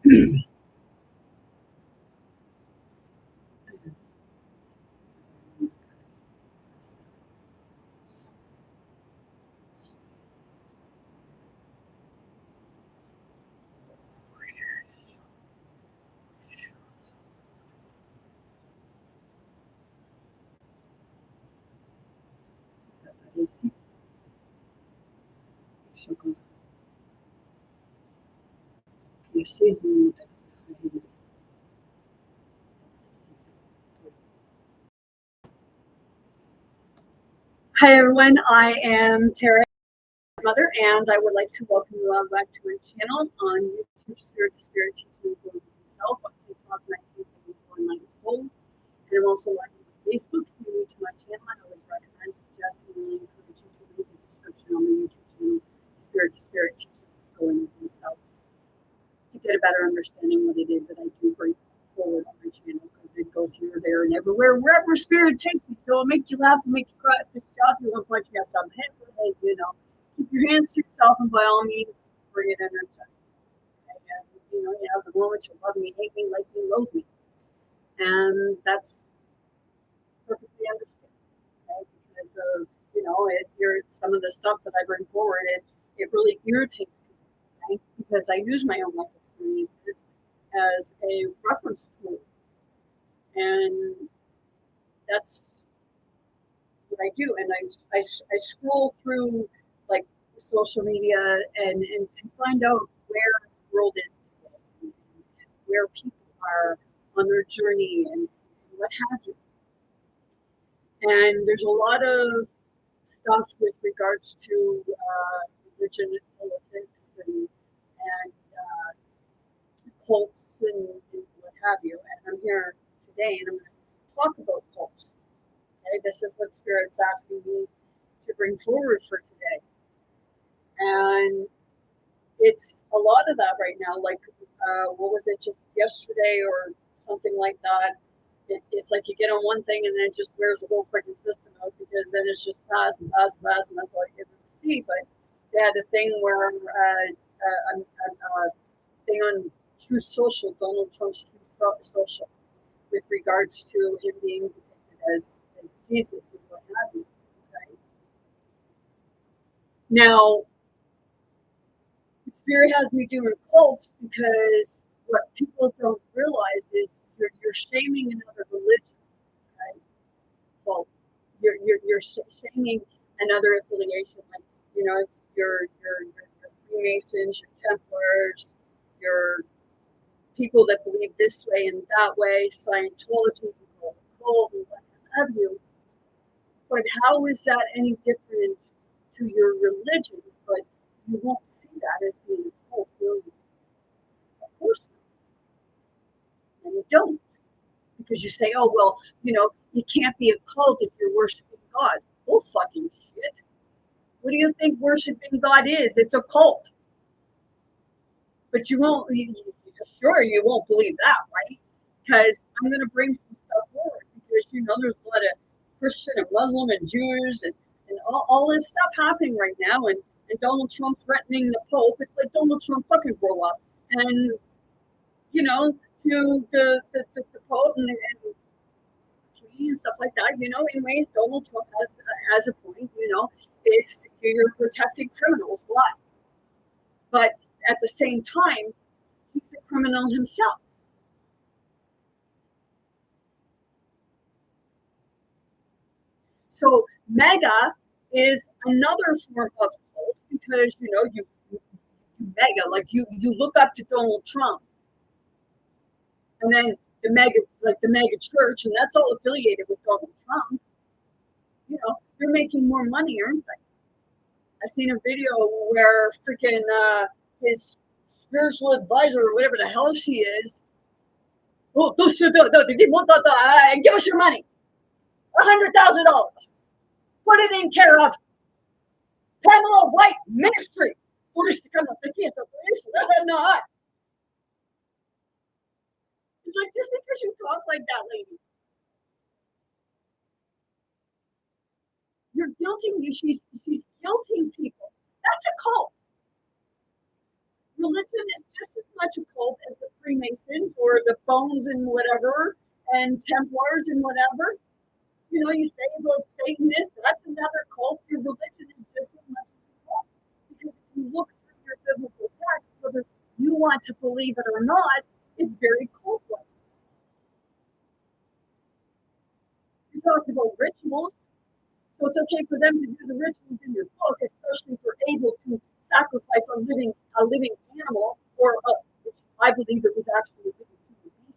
Hi everyone, I am Tara Mother, and I would like to welcome you all back to my channel on YouTube, Spirit to Spirit Teaching for Himself, on TikTok 1974 Enlightened Soul, and I'm also live on Facebook. If you're new to my channel, I always recommend, suggest, and really encourage you to read the description on my YouTube channel, Spirit to Spirit Teaching for Himself, to get a better understanding what it is that I do bring forward on my channel, because it goes here, there, and everywhere, wherever Spirit takes me. So it'll make you laugh, and make you cry, piss you off, you want to punch you have some head for head, you know. Keep your hands to yourself, and by all means, bring it in and check. And, you know, you have the moments you love me, hate me, like me, loathe me. And that's perfectly understandable, okay? Because of, you know, some of the stuff that I bring forward, it really irritates me, okay? Because I use my own life experiences as a reference tool. And that's what I do. And I scroll through, like, social media and find out where the world is today, and where people are on their journey, and what have you. And there's a lot of stuff with regards to religion and politics and cults and what have you. And I'm here today, and I'm going to talk about cults. Okay, this is what Spirit's asking me to bring forward for today. And it's a lot of that right now. Like, what was it, just yesterday or something like that? It's like you get on one thing and then it just wears the whole freaking system out, because then it's just pass and pass and pass, and that's all you get to see. But they had a thing where a thing on Truth Social, Donald Trump's Truth Social, with regards to him being depicted as Jesus and what have you. Okay? Now, Spirit has me doing cults because what people don't realize is you're shaming another religion. Okay? Well, you're shaming another affiliation, like, you know, your Freemasons, your Templars, your people that believe this way and that way, Scientology, cult, and what have you. But how is that any different to your religions? But you won't see that as being a cult, will you? Of course not. And you don't. Because you say, oh, well, you know, you can't be a cult if you're worshiping God. Well, fucking shit. What do you think worshiping God is? It's a cult. But you won't, sure, you won't believe that, right? Because I'm going to bring some stuff forward. Because, you know, there's a lot of Christian and Muslim and Jews and all this stuff happening right now. And Donald Trump threatening the Pope. It's like, Donald Trump, fucking grow up. And, you know, to the Pope and stuff like that, you know. Anyways, Donald Trump has a point, you know. It's, you're protecting criminals. Why? But at the same time, he's a criminal himself. So MAGA is another form of cult, because, you know, you MAGA, like you look up to Donald Trump, and then the MAGA church, and that's all affiliated with Donald Trump. You know, they're making more money, aren't they? I seen a video where freaking his spiritual advisor, or whatever the hell she is, oh, give us your money, $100,000, put it in care of Pamela White Ministry. It's like, just because you talk like that, lady, you're guilting you. She's guilting people. That's a cult. Religion is just as much a cult as the Freemasons or the Bones and whatever, and Templars and whatever. You know, you say about Satanists, that's another cult. Your religion is just as much as a cult. Because if you look through your biblical text, whether you want to believe it or not, it's very cult-like. You talk about rituals, so it's okay for them to do the rituals in your book, especially if you're able to sacrifice a living animal, or which I believe it was actually a living human being.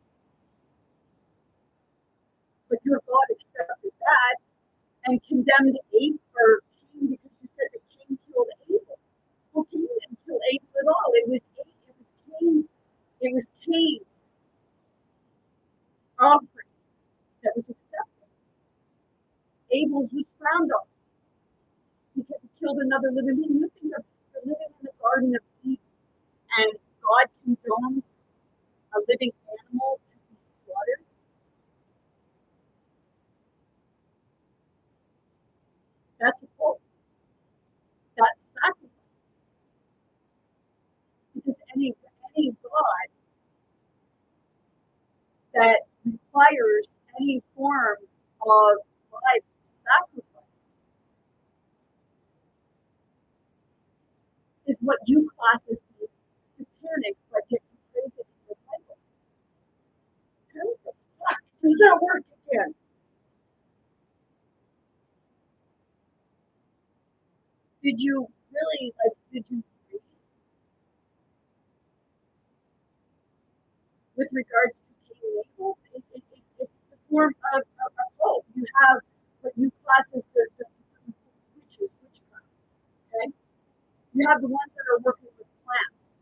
But your God accepted that and condemned Abel, or Cain, because you said that Cain killed Abel. Well, Cain didn't kill Abel at all. It was Cain's offering that was accepted. Abel's was frowned on because he killed another living being. You think of the living in the Garden of Eden, and God condones a living animal to be slaughtered. That's a cult. That's sacrifice. Because any God that requires any form of life sacrifice is what you class as being satanic, but yet you praise it in the Bible. How the fuck does that work again? Did you really, did you read with regards to Cain and Abel? It's the form of a cult. You have what you class as the witches, witchcraft, okay? You have the ones that are working with plants.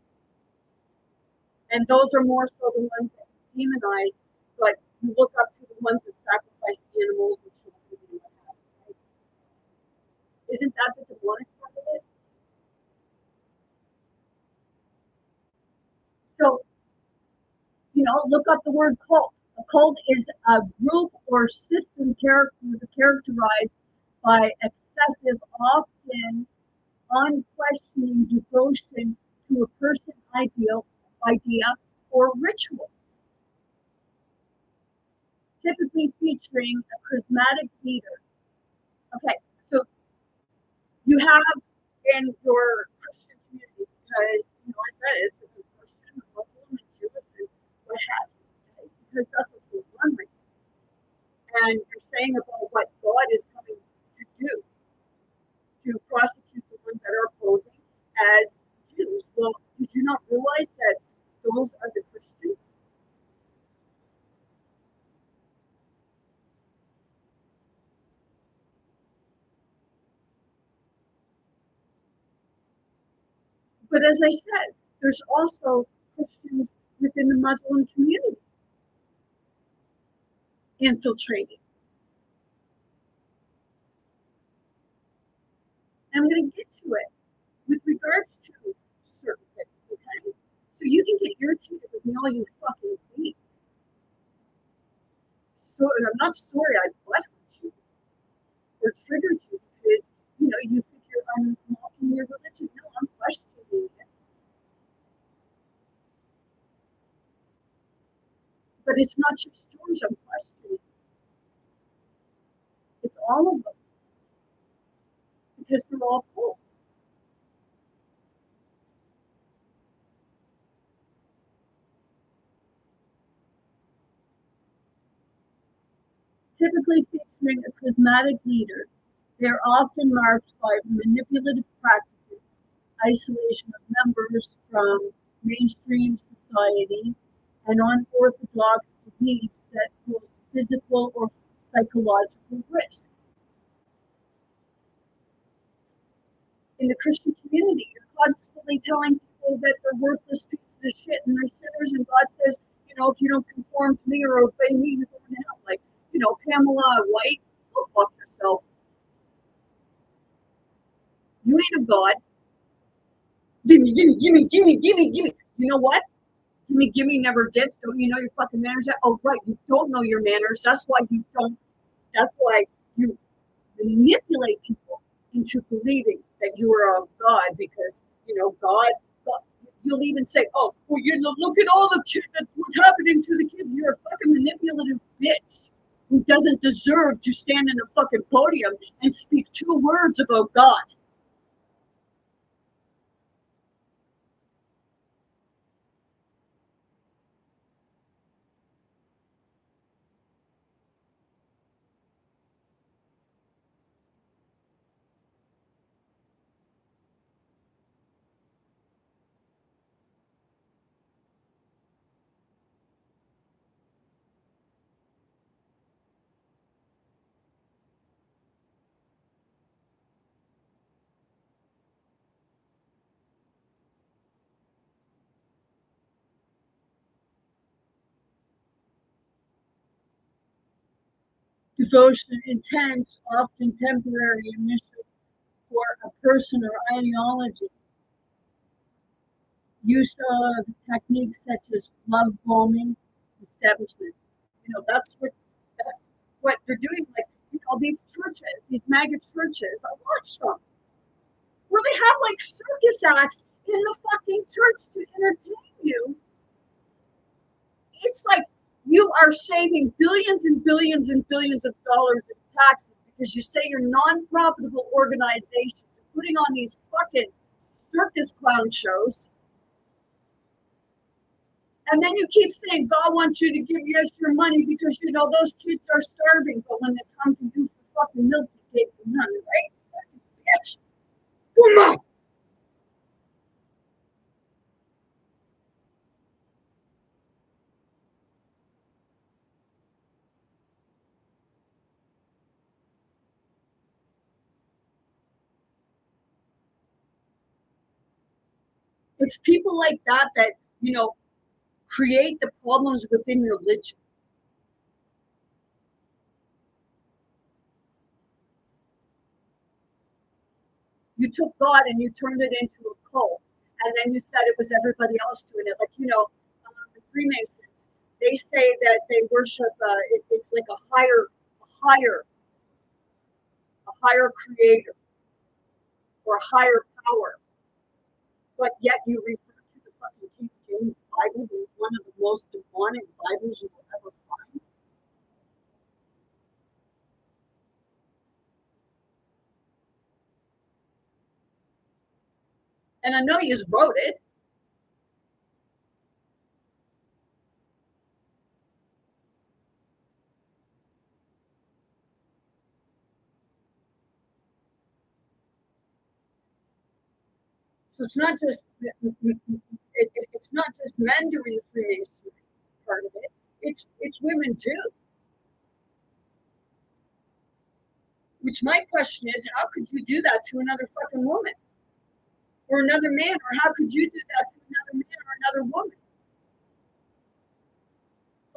And those are more so the ones that demonize, but you look up to the ones that sacrifice animals and children and what have you, right? Isn't that the demonic part of it? So, look up the word cult. A cult is a group or system characterized by excessive, often unquestioning devotion to a person, idea, or ritual. Typically featuring a charismatic leader. Okay, so you have in your Christian community, because I said it's a Christian, Muslim, and Jewish, and what have you, okay? Because that's what's going on right now. And you're saying about what God is coming to do to prosecute the ones that are posing as Jews. Well, did you not realize that those are the Christians? But as I said, there's also Christians within the Muslim community infiltrating. And I'm going to get to it with regards to certain things, okay? So you can get irritated with me all you fucking please. So I'm not sorry I butt hurt you or triggered you because, you think I'm mocking your religion. No, I'm questioning it. But it's not just yours I'm questioning. It's all of them. Because they're all cults. Typically featuring a charismatic leader, they are often marked by manipulative practices, isolation of members from mainstream society, and unorthodox beliefs that pose physical or psychological risk. In the Christian community, you're constantly telling people that they're worthless pieces of shit and they're sinners, and God says, if you don't conform to me or obey me, you're going to hell. Like, Pamela White, go fuck yourself. You ain't a God. Gimme. You know what? Gimme never gets. Don't you know your fucking manners? Oh, right. You don't know your manners. That's why you manipulate people into believing that you are a God because, God, you'll even say, oh, well, look at all the kids, that's what's happening to the kids. You're a fucking manipulative bitch who doesn't deserve to stand in a fucking podium and speak 2 words about God. Devotion, intense, often temporary, initial for a person or ideology. Use of techniques such as love bombing, establishment. That's what they're doing. Like, these churches, these mega churches. I watch them where they have like circus acts in the fucking church to entertain you. It's like you are saving billions and billions and billions of dollars in taxes because you say you're non-profitable organizations are putting on these fucking circus clown shows. And then you keep saying God wants you to give us your money because those kids are starving. But when they come to you for fucking milk, you gave them none, right? Bitch. Come on. It's people like that create the problems within religion. You took God and you turned it into a cult, and then you said it was everybody else doing it. Like the Freemasons, they say that they worship. It's like higher, a higher creator or a higher power, but yet you refer to the fucking King James Bible, one of the most demonic Bibles you will ever find. And I know you just wrote it. So it's not just it's not just men doing the Freemasonry part of it. It's women too. Which my question is, how could you do that to another fucking woman or another man, or how could you do that to another man or another woman?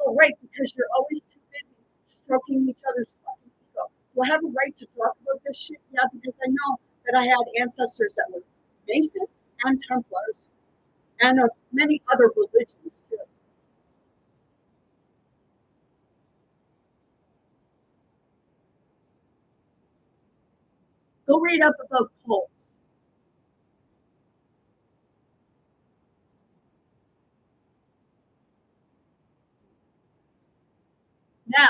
Oh, right, because you're always too busy stroking each other's fucking ego. Do I have a right to talk about this shit? Yeah, because I know that I had ancestors that were Masons and Templars and of many other religions too. Go read up about cults. Now,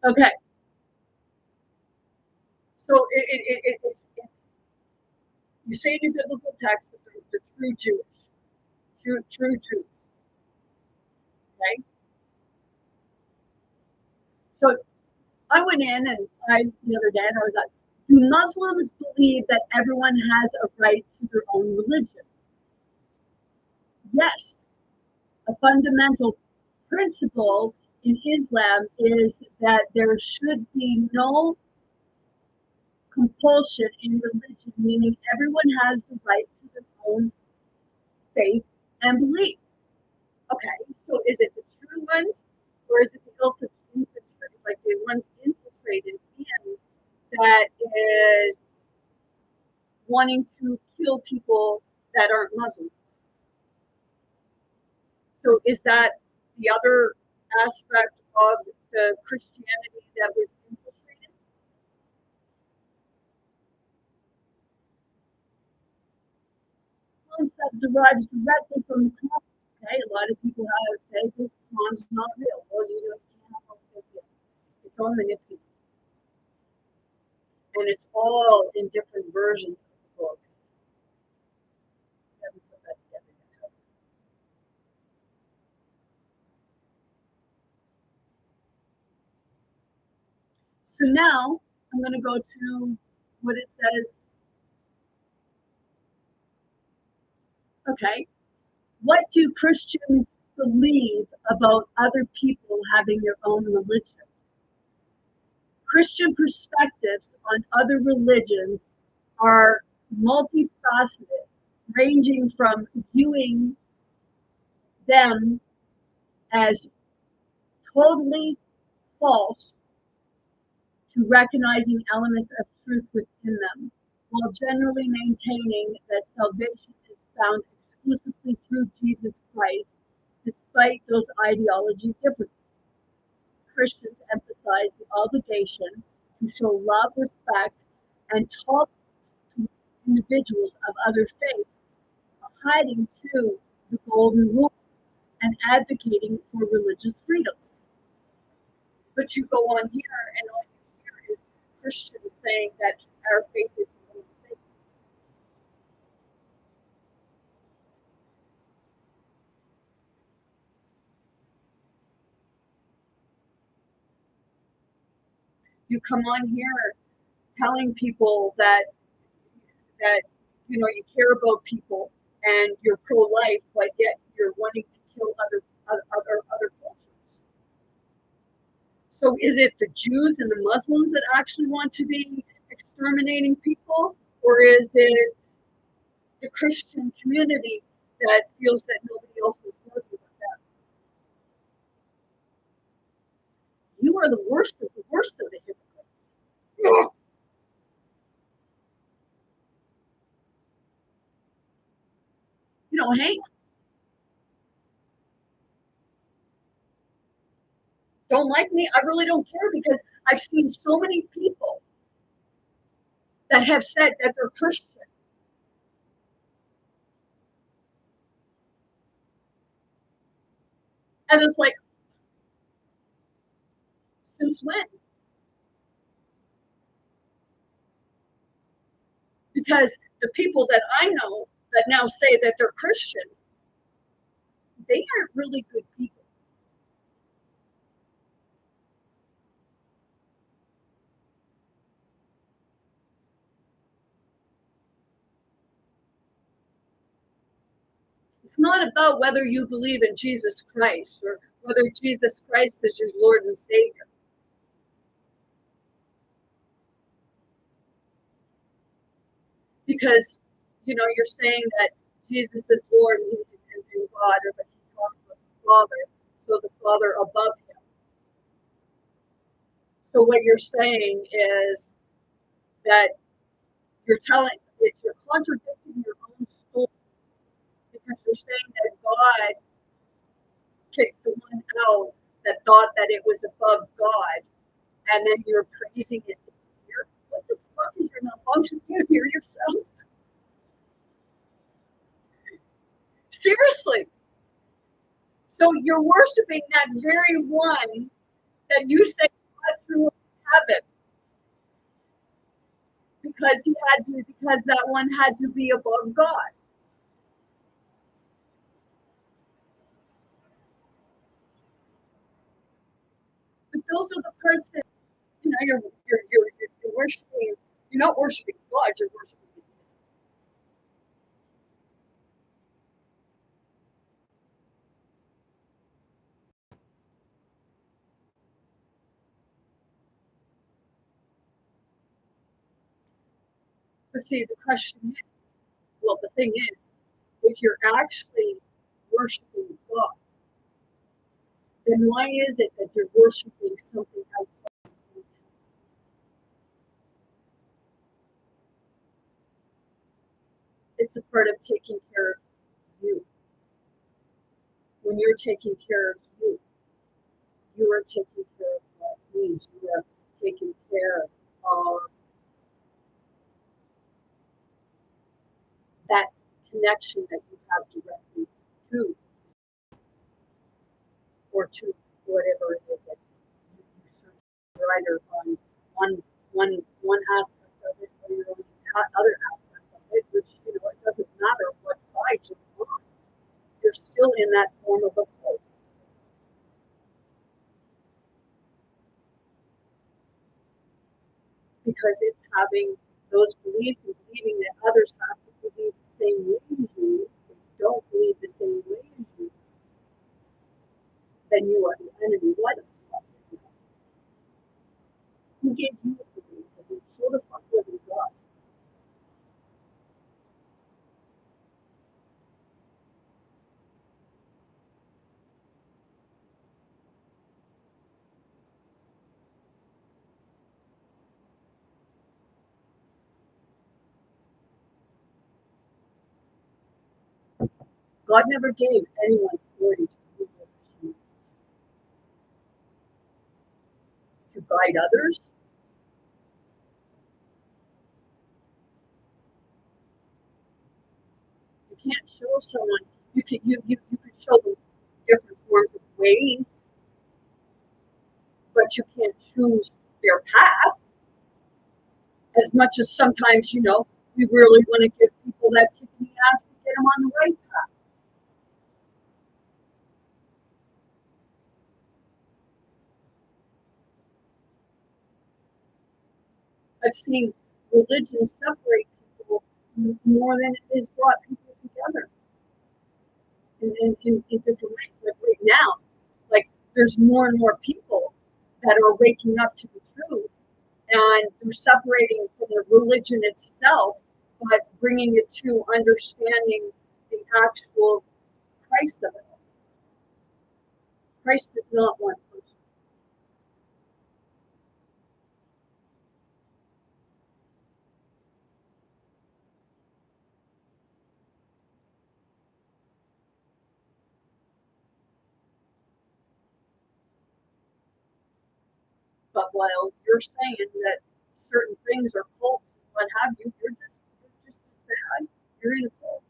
okay, so it's you say in your biblical text that they're true Jewish, true Jews. Okay, so I went in and the other day and I was like, do Muslims believe that everyone has a right to their own religion? Yes. A fundamental principle in Islam is that there should be no compulsion in religion, meaning everyone has the right to their own faith and belief. Okay, so is it the true ones or is it the infiltrated, like the ones infiltrated in that is wanting to kill people that aren't Muslims? So is that the other aspect of the Christianity that was infiltrated? Concept derives directly from the con. Okay, a lot of people have said the con's not real. Well, you know, you can't help it. It's all manipulated, and it's all in different versions of the books. Let me put that together. So now I'm going to go to what it says. Okay, what do Christians believe about other people having their own religion? Christian perspectives on other religions are multifaceted, ranging from viewing them as totally false to recognizing elements of truth within them, while generally maintaining that salvation is found exclusively through Jesus Christ, despite those ideology differences. Christians emphasize the obligation to show love, respect, and tolerance to individuals of other faiths, hiding to the golden rule and advocating for religious freedoms. But you go on here, and all you hear is Christians saying that our faith is the only faith. You come on here telling people that you know you care about people and you're pro-life, but yet you're wanting to kill other cultures. So is it the Jews and the Muslims that actually want to be exterminating people, or is it the Christian community that feels that nobody else is worthy of that? You are the worst of the hypocrites. You know, hey, don't like me? I really don't care because I've seen so many people that have said that they're Christian. And it's like, since when? Because the people that I know that now say that they're Christians, they aren't really good people. It's not about whether you believe in Jesus Christ or whether Jesus Christ is your Lord and Savior. Because, you know, you're saying that Jesus is Lord and God, or but he talks about the Father, so the Father above him. So what you're saying is that you're contradicting your own stories because you're saying that God kicked the one out that thought that it was above God, and then you're praising it here. What the fuck is your malfunction? Do you hear yourself? Seriously. So you're worshiping that very one that you say God threw in heaven because that one had to be above God. But those are the parts that you know you're worshiping. You're not worshiping God. You're worshiping. But see, the question is, well, the thing is, if you're actually worshiping God, then why is it that you're worshiping something outside? It's a part of taking care of you. when you're taking care of you, you are taking care of God's needs. You are taking care of that connection that you have directly to, or to whatever it is that you search writer on one aspect of it, or your own other aspect of it, which it doesn't matter what side you're on. You're still in that form of a hope. Because it's having those beliefs and believing that others have to believe the same way as you. If they don't believe the same way as you, then you are the enemy. Why the fuck is that? Who gave you a belief? Because it sure the fuck wasn't God. God never gave anyone authority to rule over humans. To guide others? You can't show someone. You could show them different forms of ways, but you can't choose their path. As much as sometimes, we really want to give people that kick in the ass to get them on the right path. I've seen religion separate people more than it has brought people together in different ways. Like right now, like there's more and more people that are waking up to the truth, and they're separating from the religion itself, but bringing it to understanding the actual Christ of it. Christ is not one person. But while you're saying that certain things are cults and what have you, you're just as bad. You're in a cult.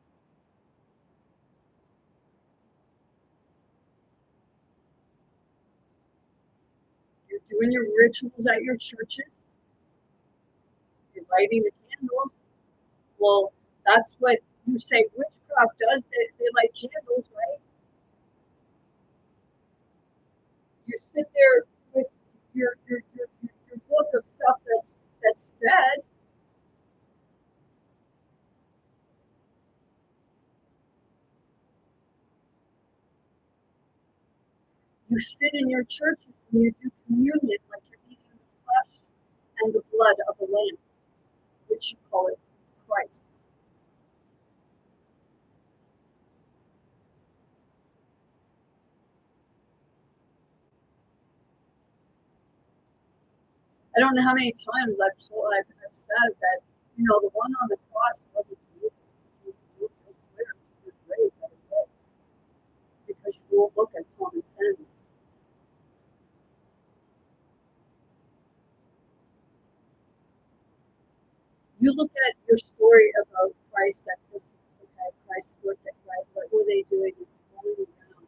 You're doing your rituals at your churches. You're lighting the candles. Well, that's what you say witchcraft does. They light candles, right? You sit there with your book of stuff that's said. You sit in your churches and you do communion like you're eating the flesh and the blood of a lamb, which you call it Christ. I don't know how many times I've said that, the one on the cross wasn't Jesus. You swear to your grave that it was. Because you won't look at common sense. You look at your story about Christ at Christmas, okay? Christ looked at Christ. What were they doing? Running around.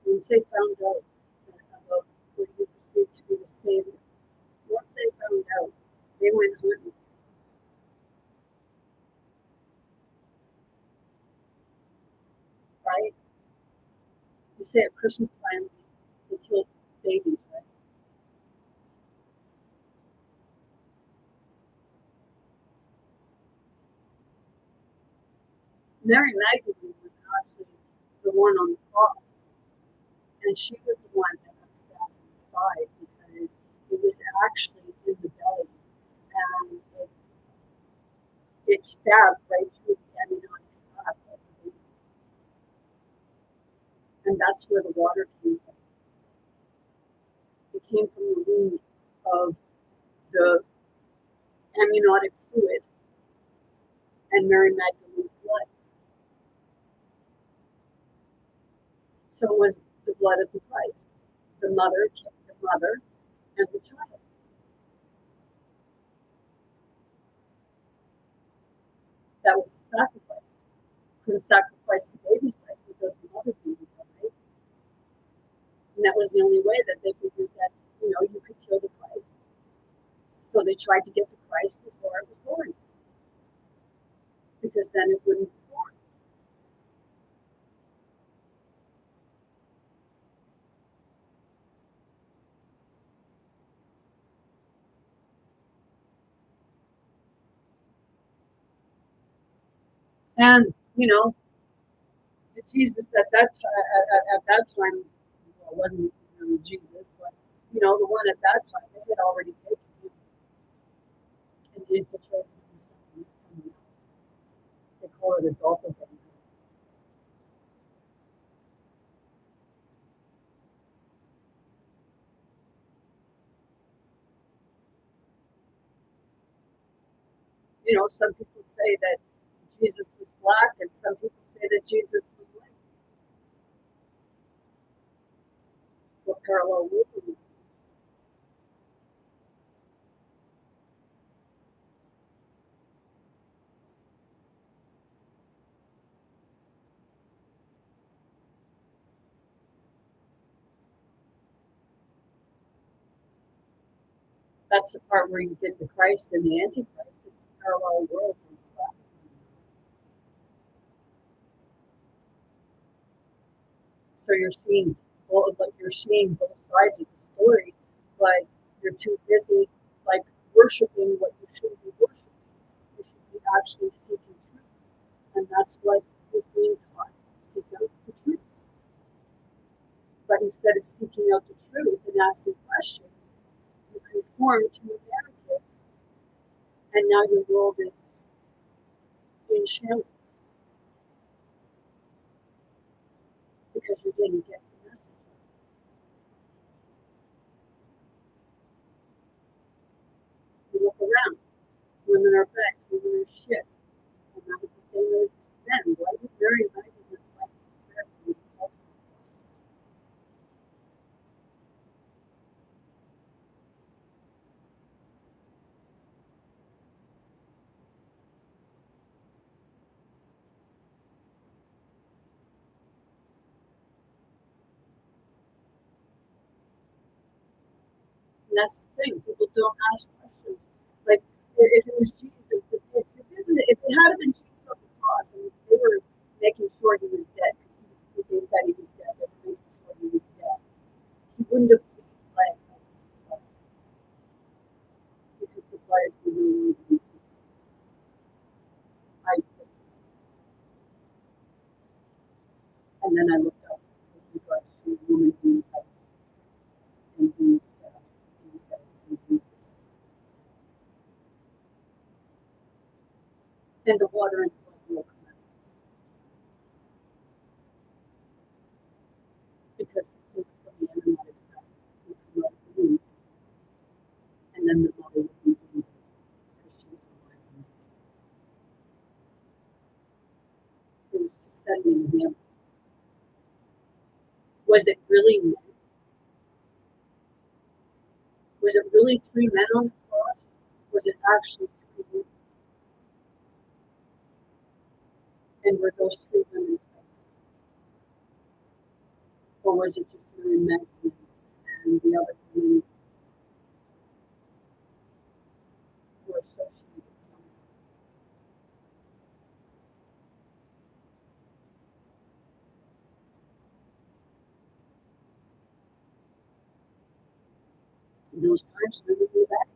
Once they found out about what he perceived to be the Savior, once they found out, they went hunting. Right? You say at Christmas time, they killed babies, right? Mary Magdalene was actually the one on the cross, and she was the one that got stabbed in the side because it was actually in the belly, and it stabbed right through the amniotic sac of the baby, and that's where the water came from. It came from the wound of the amniotic fluid and Mary Magdalene's blood. So it was the blood of the Christ, the mother and the child. That was a sacrifice. Couldn't sacrifice the baby's life without the mother being there, right? And that was the only way that they figured that, you could kill the Christ. So they tried to get the Christ before it was born, because then it wouldn't be born. And Jesus at that time, well, it wasn't really Jesus, but the one at that time, they had already taken him and infiltrated him with someone else. They call it a doppelganger. Some people say that Jesus was black, and some people say that Jesus was white. What parallel would we? That's the part where you get the Christ and the Antichrist. It's a parallel world. So you're seeing both sides of the story, but you're too busy like worshiping what you should be worshiping. You should be actually seeking truth, and that's what is being taught. Seek out the truth. But instead of seeking out the truth and asking questions, you conform to a narrative, and now your world is in shambles because you didn't get the message. You look around. Women are back. Women are shit. And that was the same as men. Why would Mary Magdalene's life be spared from the ultimate cross? And that's the thing. People don't ask questions. Like, if it was Jesus, if it had been Jesus on the cross, and they were making sure he was dead, because they said he was dead, they were making sure he was dead, he wouldn't have been like himself, because the blood would really be. I And then I looked up with regards to a woman being pregnant and being stabbed in the head and uterus. And the water and blood will come out, because the fluid from the embryonic cell will come out of the womb, and then the mother will be bleeding because she was alive. It was to set an example. Was it really men? Was it really 3 men on the cross? Was it actually 3 women? And were those 3 women pregnant? Or was it just Mary Magdalene and the other women were associated somehow? In those times, women knew that.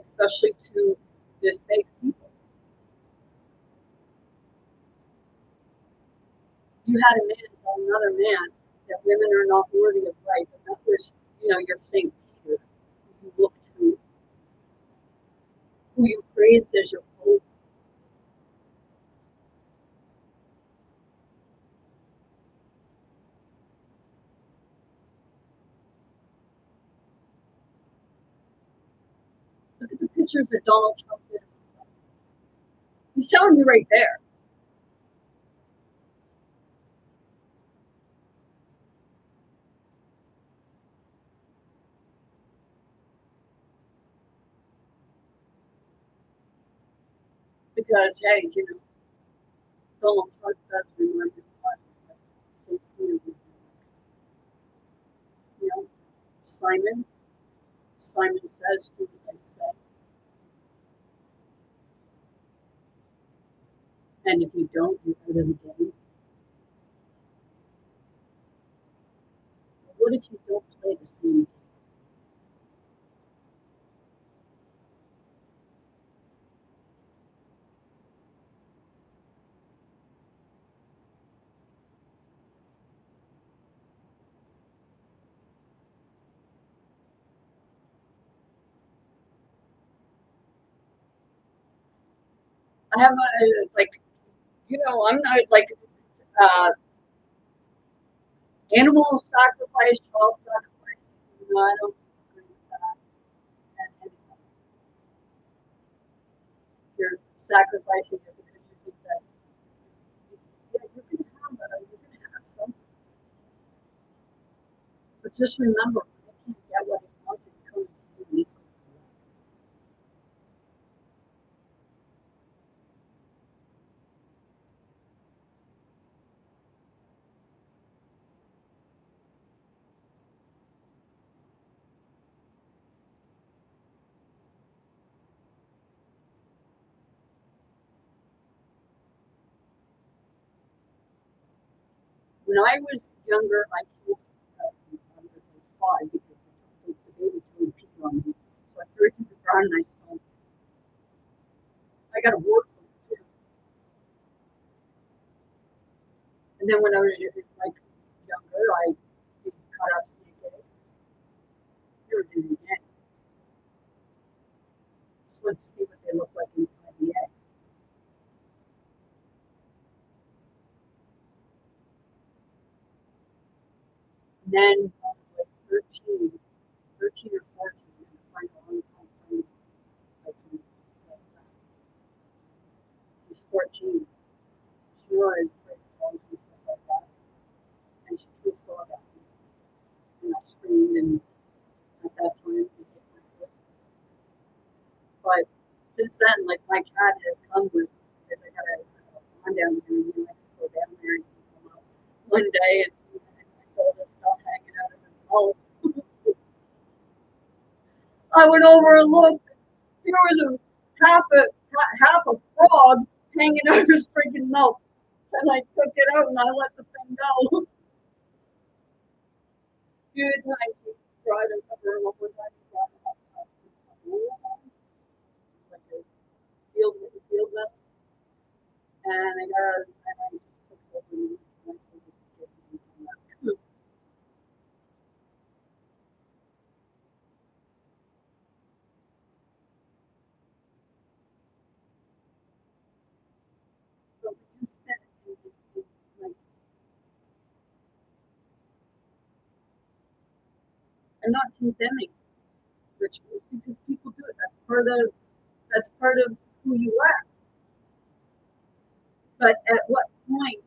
Especially to the fake people. You had a man tell another man that women are not worthy of life, and that was, your Saint Peter, who you looked to, who you praised as your pope. Look at the pictures that Donald Trump did of himself. He's telling you right there. because hey, Donald Trump does remind me of St. Peter. Simon. Simon says, "Do as I say," and if you don't, you're out of the game. What if you don't play the same game? I have I'm not like uh, animal sacrifice, child sacrifice. I don't agree with that. And if you're sacrificing it because you think that you're gonna have something, but just remember, when it can't get what it wants, it's coming to you. And it's going to you. When I was younger, I killed. I was like 5 because the baby turned pee on me, so I threw it to the ground and I stomped it. I got a wart from it too. And then when I was like younger, I did cut up snake eggs. Never did it again. Just wanted to see what they look like inside the egg. And then I was like 13 or 14, and a friend, a long time friend, like some, like that. She was 14. She was afraid of frogs and stuff like that. And she threw a frog at me. And I screamed, and at that time, it hit my foot. But since then, like my cat has come with, because I got a pond down here in New Mexico down there, and he came out one day and I saw this stuff hanging out of his mouth. I went over and looked. There was a half a frog hanging out of his freaking mouth. And I took it out and I let the thing go. A few times he tried to cover him up. One time he brought him up like a field mouse. And I just took it over and I told him to get him from that. But when you said like, I'm not condemning rituals because people do it. That's part of who you are. But at what point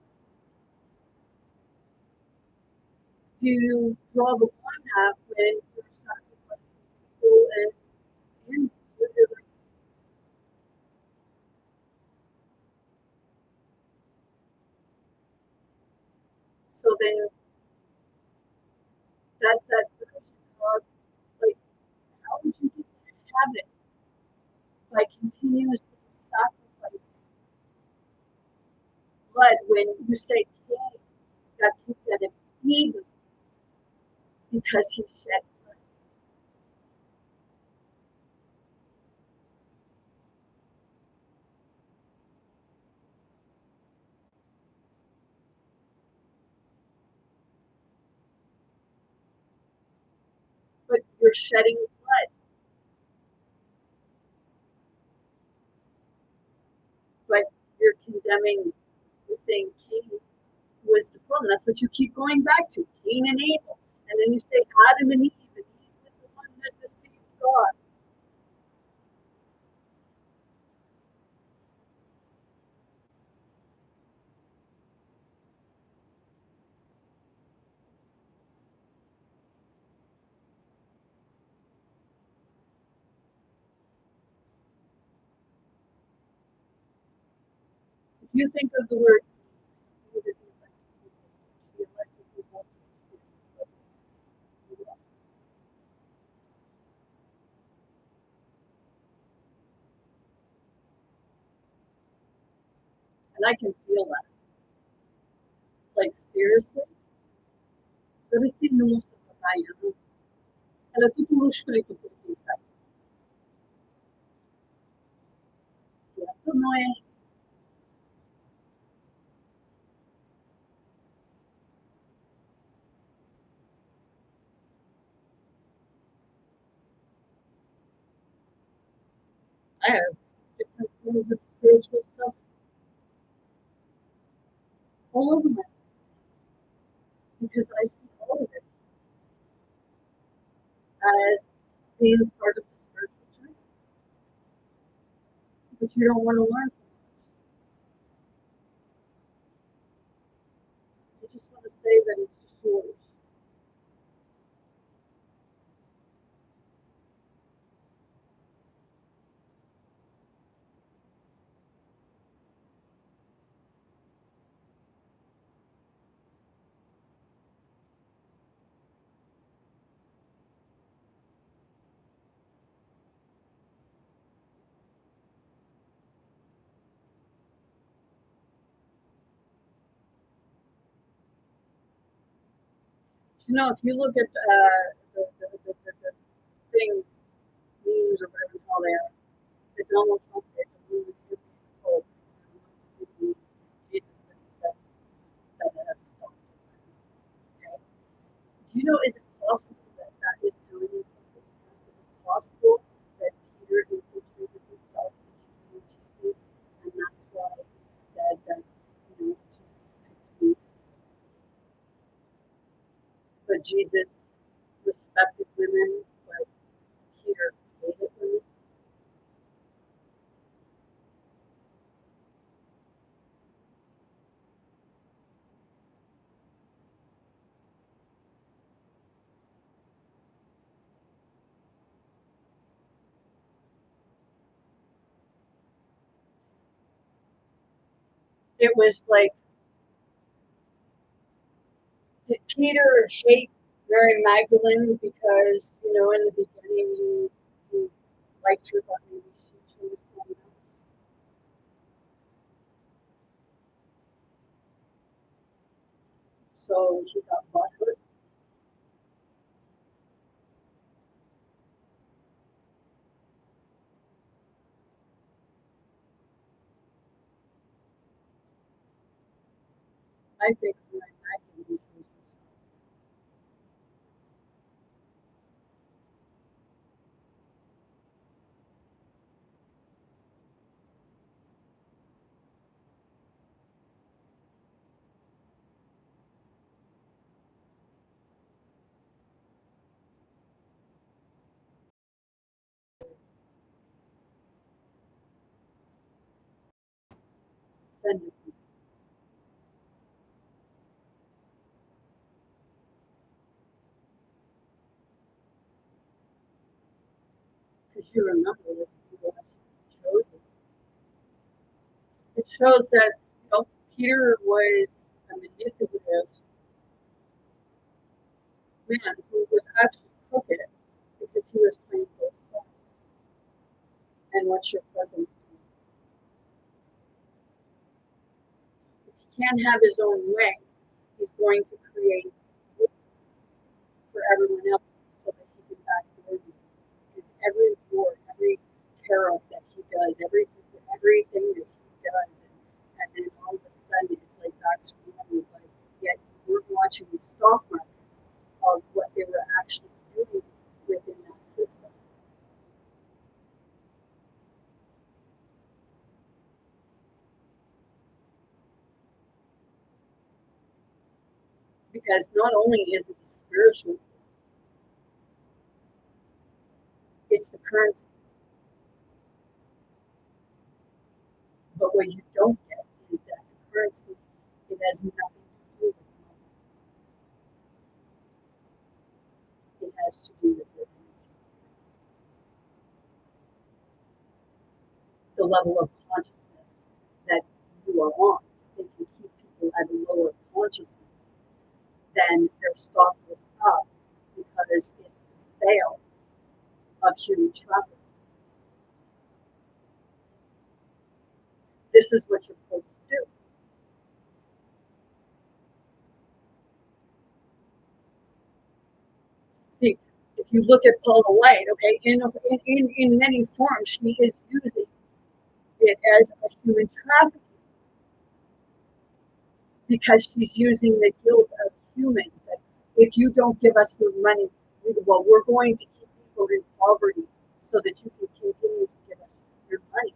do you draw the line at when you're sacrificing people and animals? Literally. So then that's that version of like, how would you get to heaven by continuously sacrificing blood when you say Cain got kicked out of Eden because he shed blood? But you're shedding blood, but you're condemning, you're saying Cain was the problem. That's what you keep going back to, Cain and Abel. And then you say Adam and Eve was the one that deceived God. you think of the word Eve as the elected people to experience what makes you up. And I can feel that. It's like, seriously? Pero no mo sa kaya. Alam ko kung ko ito po isa. Kaya ito no eh. I have different forms of spiritual stuff all over my life because I see all of it as being part of the spiritual journey. But you don't want to learn from others. You just want to say that it's just yours. You know, if you look at the things, memes or whatever you call they are, that Donald Trump did, the movie told Jesus when he said that okay. Do you know, is it possible that that is telling you something? Is it possible that Peter infiltrated himself into Jesus, and that's why he said that, Jesus picked me, but Jesus respected women, but Peter hated women? It was like, did Peter hate Mary Magdalene because, in the beginning you liked her, but maybe she chose someone else? So he got butthurt. I think Mary Magdalene chose herself. Offended me. Because you remember that people actually chose it. It shows that, Peter was a manipulative man who was actually crooked because he was playing both sides. And what's your present? If he can't have his own way, he's going to create for everyone else so that he can backdoor you. Because every war, every tariff that he does, everything that he does, and then all of a sudden it's like that's normal, but yet you weren't watching the stock markets of what they were actually doing within that system. Because not only is it a spiritual, it's the currency. But what you don't get is that the currency, it has nothing to do with money. It has to do with your energy, the level of consciousness that you are on. If they can keep people at a lower consciousness, then their stock is up because it's the sale of human trafficking. This is what you're supposed to do. See, if you look at Paula White, okay, in many forms, she is using it as a human trafficking because she's using the guilt of humans that if you don't give us your money, well, we're going to keep people in poverty so that you can continue to give us your money.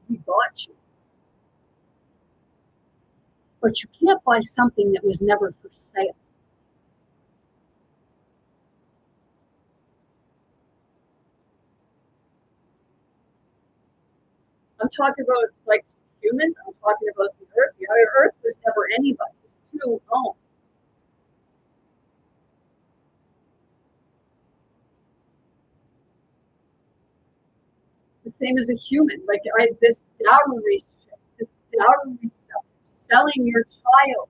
We bought you. But you can't buy something that was never for sale. I'm talking about like humans, I'm talking about the earth. The earth was never anybody's true home. The same as a human. Like this dowry shit, this dowry stuff, selling your child,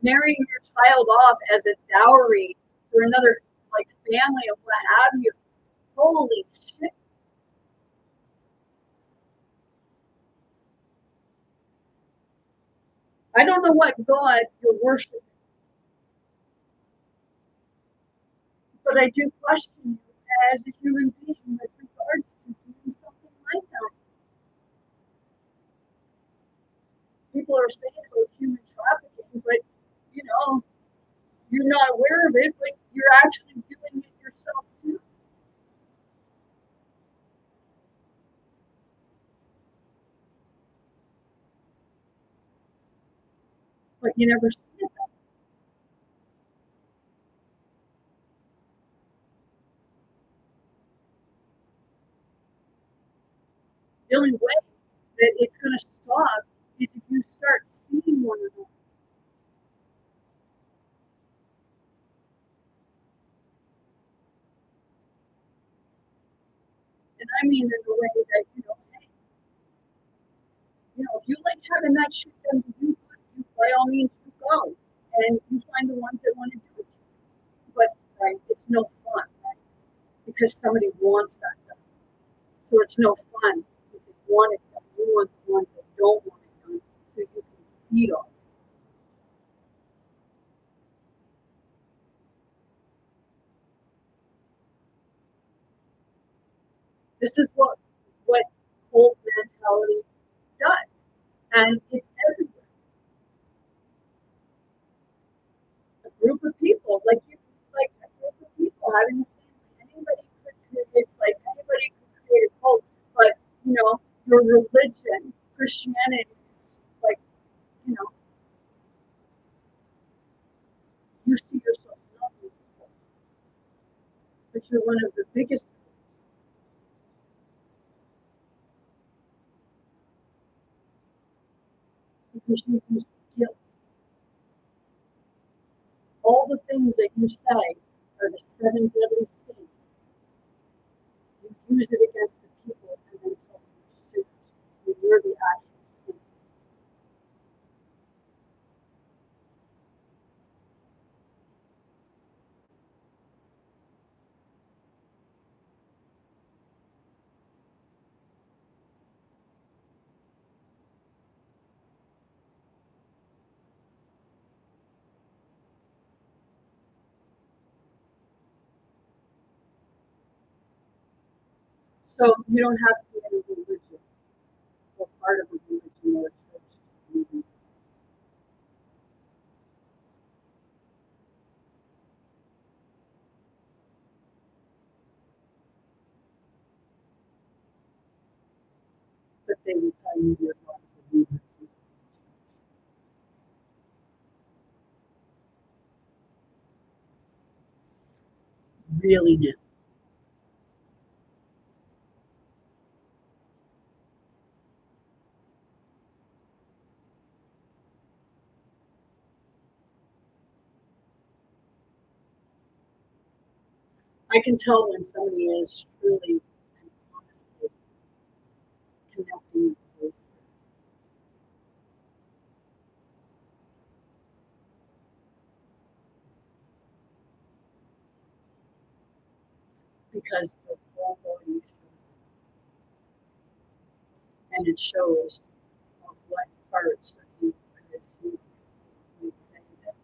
marrying your child off as a dowry for another like family or what have you. Holy shit. I don't know what God you're worshiping, but I do question you as a human being with regards to doing something like that. People are saying about human trafficking, but you know, you're not aware of it, but you're actually doing it yourself too. But you never see it. The only way that it's going to stop is if you start seeing one another. And I mean in a way that, hey, if you like having that shit done to you by all means, you go. And you find the ones that want to do it to you. But, right, it's no fun, right? Because somebody wants that done. So it's no fun if you want it done. You want the ones that don't want it done so you can feed on it. This is what cult mentality does. And it's everywhere. A group of people, like a group of people having the same, it's like anybody could create a cult, but, your religion, Christianity, is like, you know, you see yourself not being a cult, but you're one of the biggest cults because you use guilt. All the things that you say are the seven deadly sins. You use it against the people and then tell them you're sinners when you're the actual sin. So you don't have to be in a religion or part of a religion or a church to believe in Christ. But they will tell you you're not a believer. Really now. I can tell when somebody is truly and honestly because the whole body shows it. And it shows what parts of you, because you would say that,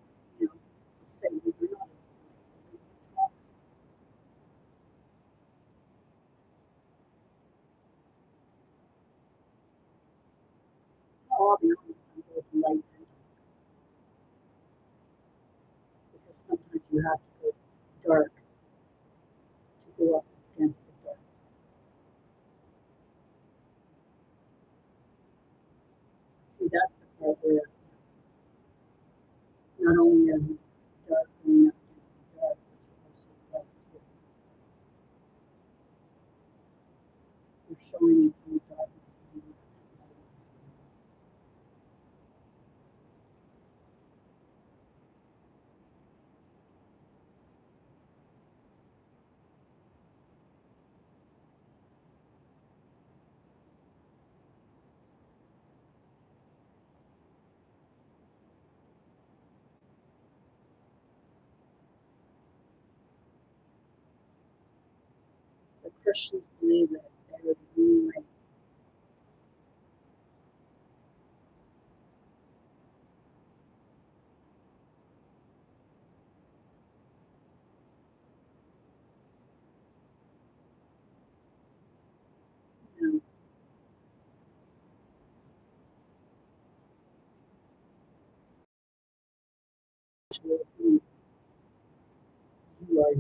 say that you're not talk. I'll be honest, I'm both light and dark, because sometimes you have to go dark to go up against the dark. See, that's the part where not only are you dark going up against the dark, but you're also light too. You're showing its own darkness in you. The Christians believe that they're the only way. You you are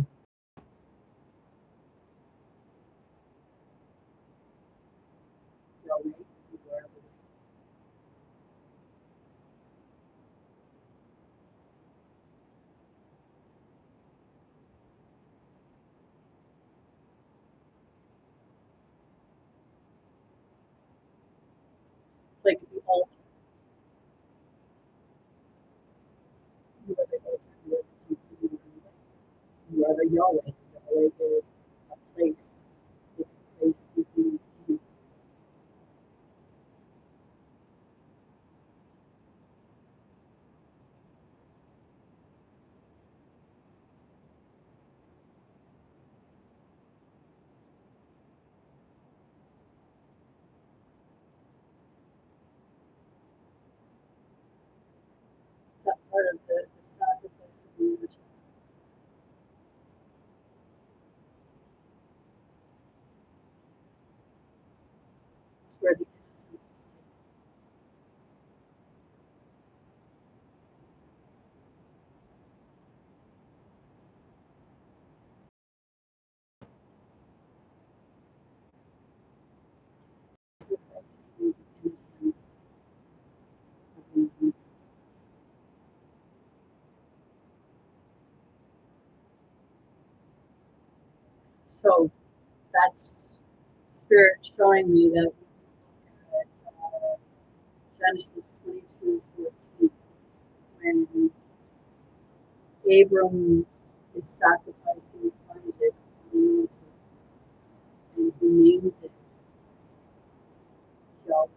Yahweh, you are the way. It's like the altar. You are the altar. You are the temple. You are the Yahweh. Yahweh is a place. It's a place within you. It's that part of the sacrifice of the image. It's where the innocence is taken. Sacrificing the innocence of the human. So that's spirit showing me that at Genesis 22:14, when Abram is sacrificing Isaac on the altar, and he names it Yahweh.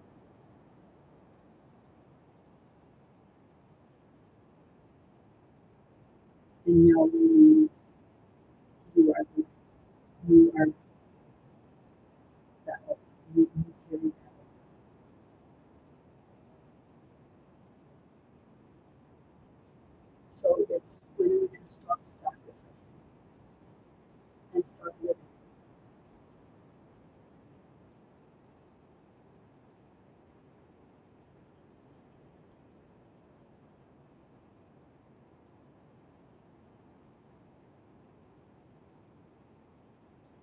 And Yahweh means you are the, you are that altar. You carry that altar. So it's when we can stop sacrificing and start living.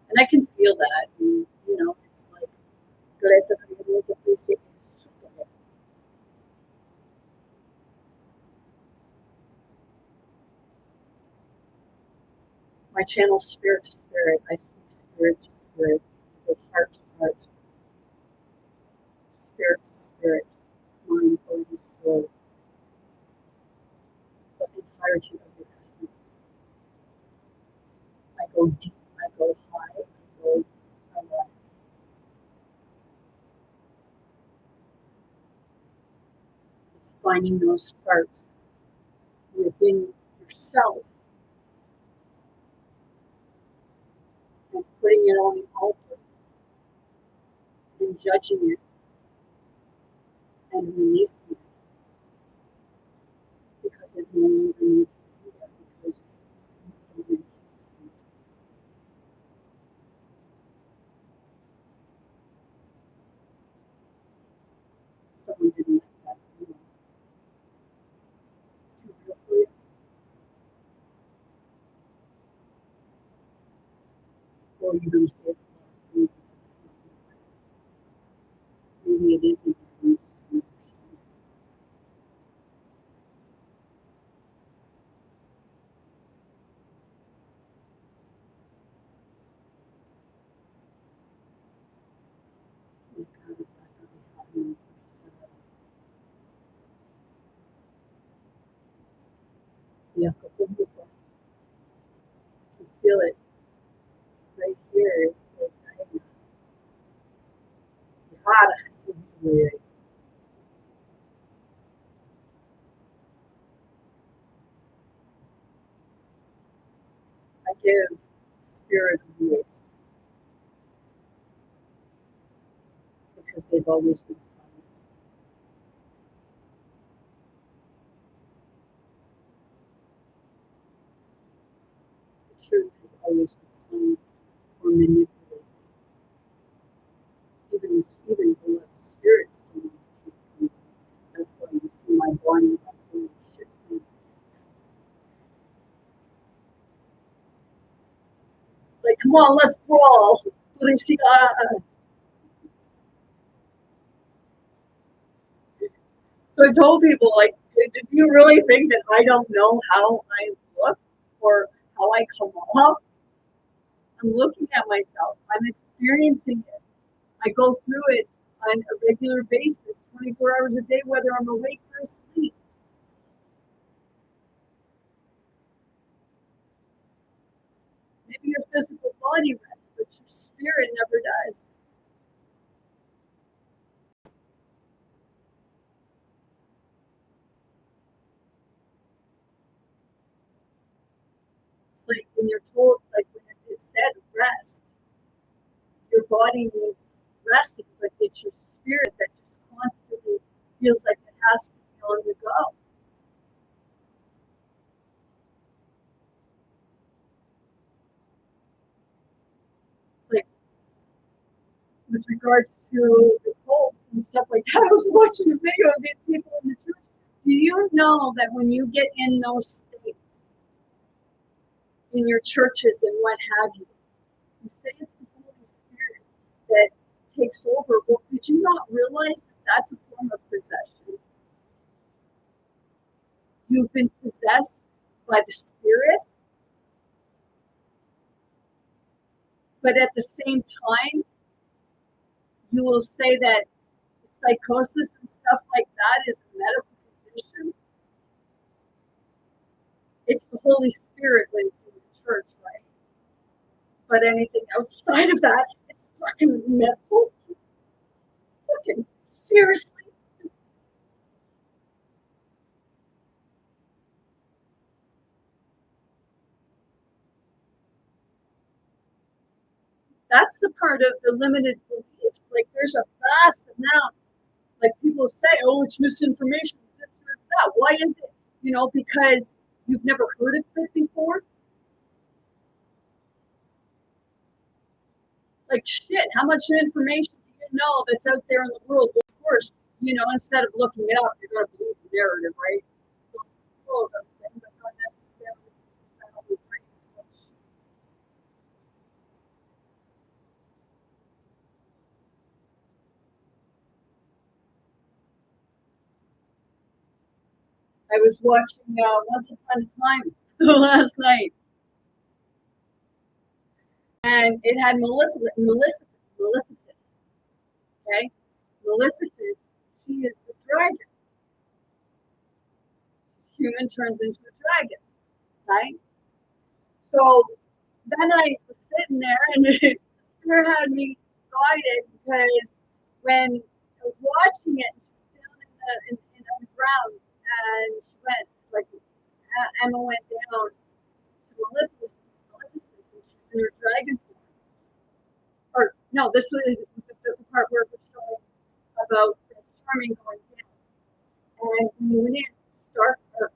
And I can feel that. And, it's like Greta Thunberg is super. My channel spirit to spirit. I speak spirit to spirit, with heart to heart, spirit to spirit, mind, body, soul, the entirety of your essence. I go deep, I go high, I go alive. It's finding those parts within yourself and putting it on the altar and judging it and releasing it because it no longer needs to be there because someone didn't like that, too real for you. Or you're going to say it's blasphemy because it's not right. Maybe it isn't. You just don't understand. You feel it right here. It's like I give spirit a voice because they've always been silenced. The truth has always been silenced or manipulated. Even the spirits don't want the truth. That's why you see my body like holy shit. Like, come on, let's brawl. But I see, so I told people, like, do you really think that I don't know how I look or how I come off? I'm looking at myself. I'm experiencing it. I go through it on a regular basis, 24 hours a day, whether I'm awake or asleep. Maybe your physical body rests, but your spirit never does. It's like when you're told, like when it's said rest, your body needs resting, but it's your spirit that just constantly feels like it has to be on the go. Like with regards to the cults and stuff like that, I was watching a video of these people in the church. Do you know that when you get in those states, in your churches and what have you, you say it's the Holy Spirit that takes over? Well, did you not realize that that's a form of possession? You've been possessed by the Spirit, but at the same time, you will say that psychosis and stuff like that is a medical condition. It's the Holy Spirit when it's in the church, right? But anything outside of that, it's fucking medical. Fucking seriously. That's the part of the limited beliefs. Like there's a vast amount. Like people say, oh, it's misinformation, it's this or that. Why is it? You know, because you've never heard of it before. Like shit, how much information do you know that's out there in the world? Well, of course, you know, instead of looking it up, you're gonna believe the narrative, right? Full of everything, but not necessarily always right. I was watching Once Upon a Time last night, and it had Maleficent. Okay, Maleficent. She is the dragon. Human turns into a dragon, right? So then I was sitting there, and it sure had me guided because when I was watching it, she was down on the ground, and she went like Emma went down to Maleficent, and she's in her dragon form. No, this was the part where it was showing about Prince Charming going down. And when you went in, Stark on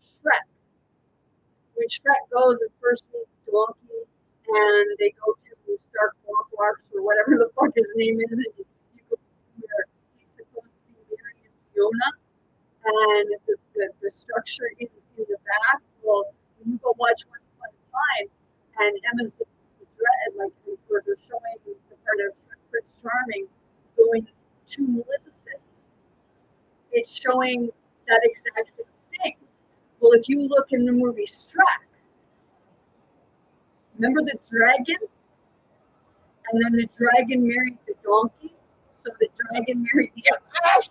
Shrek, when Shrek goes and first meets Donkey, and they go to Stark Waffles or whatever the fuck his name is, and you go where he's supposed to be marrying Fiona, and the structure in the back. Well, when you go watch Once Upon a Time, and Emma's the dread, like where they're showing the part of Prince Charming going to Maleficent, it's showing that exact same thing. Well, if you look in the movie Shrek, remember the dragon? And then the dragon married the donkey, so the dragon married the ass.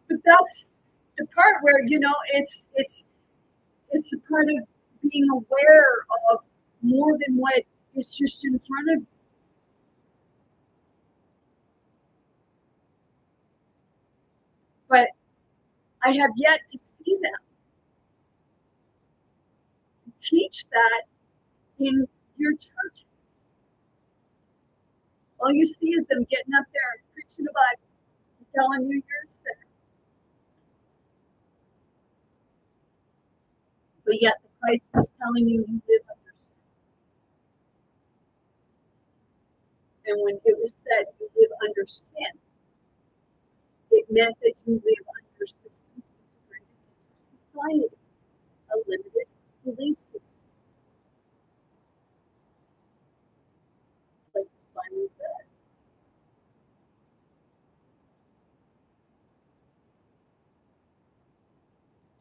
But that's the part where it's the part of being aware of more than what is just in front of you. But I have yet to see them teach that in your churches. All you see is them getting up there and preaching about telling you you're sick. But yet the Christ is telling you you live under sin. And when it was said you live under sin, it meant that you live under systems integrated into society, a limited belief system. It's like Simon says.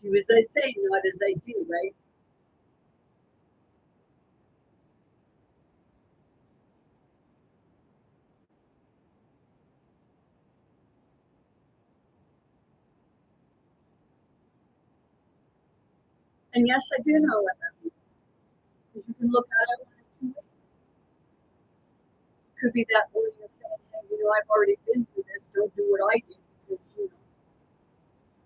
Do as I say, not as I do, right? And yes, I do know what that means. Because you can look at it one of two ways. Could be that way you're saying, hey, I've already been through this, don't do what I did because,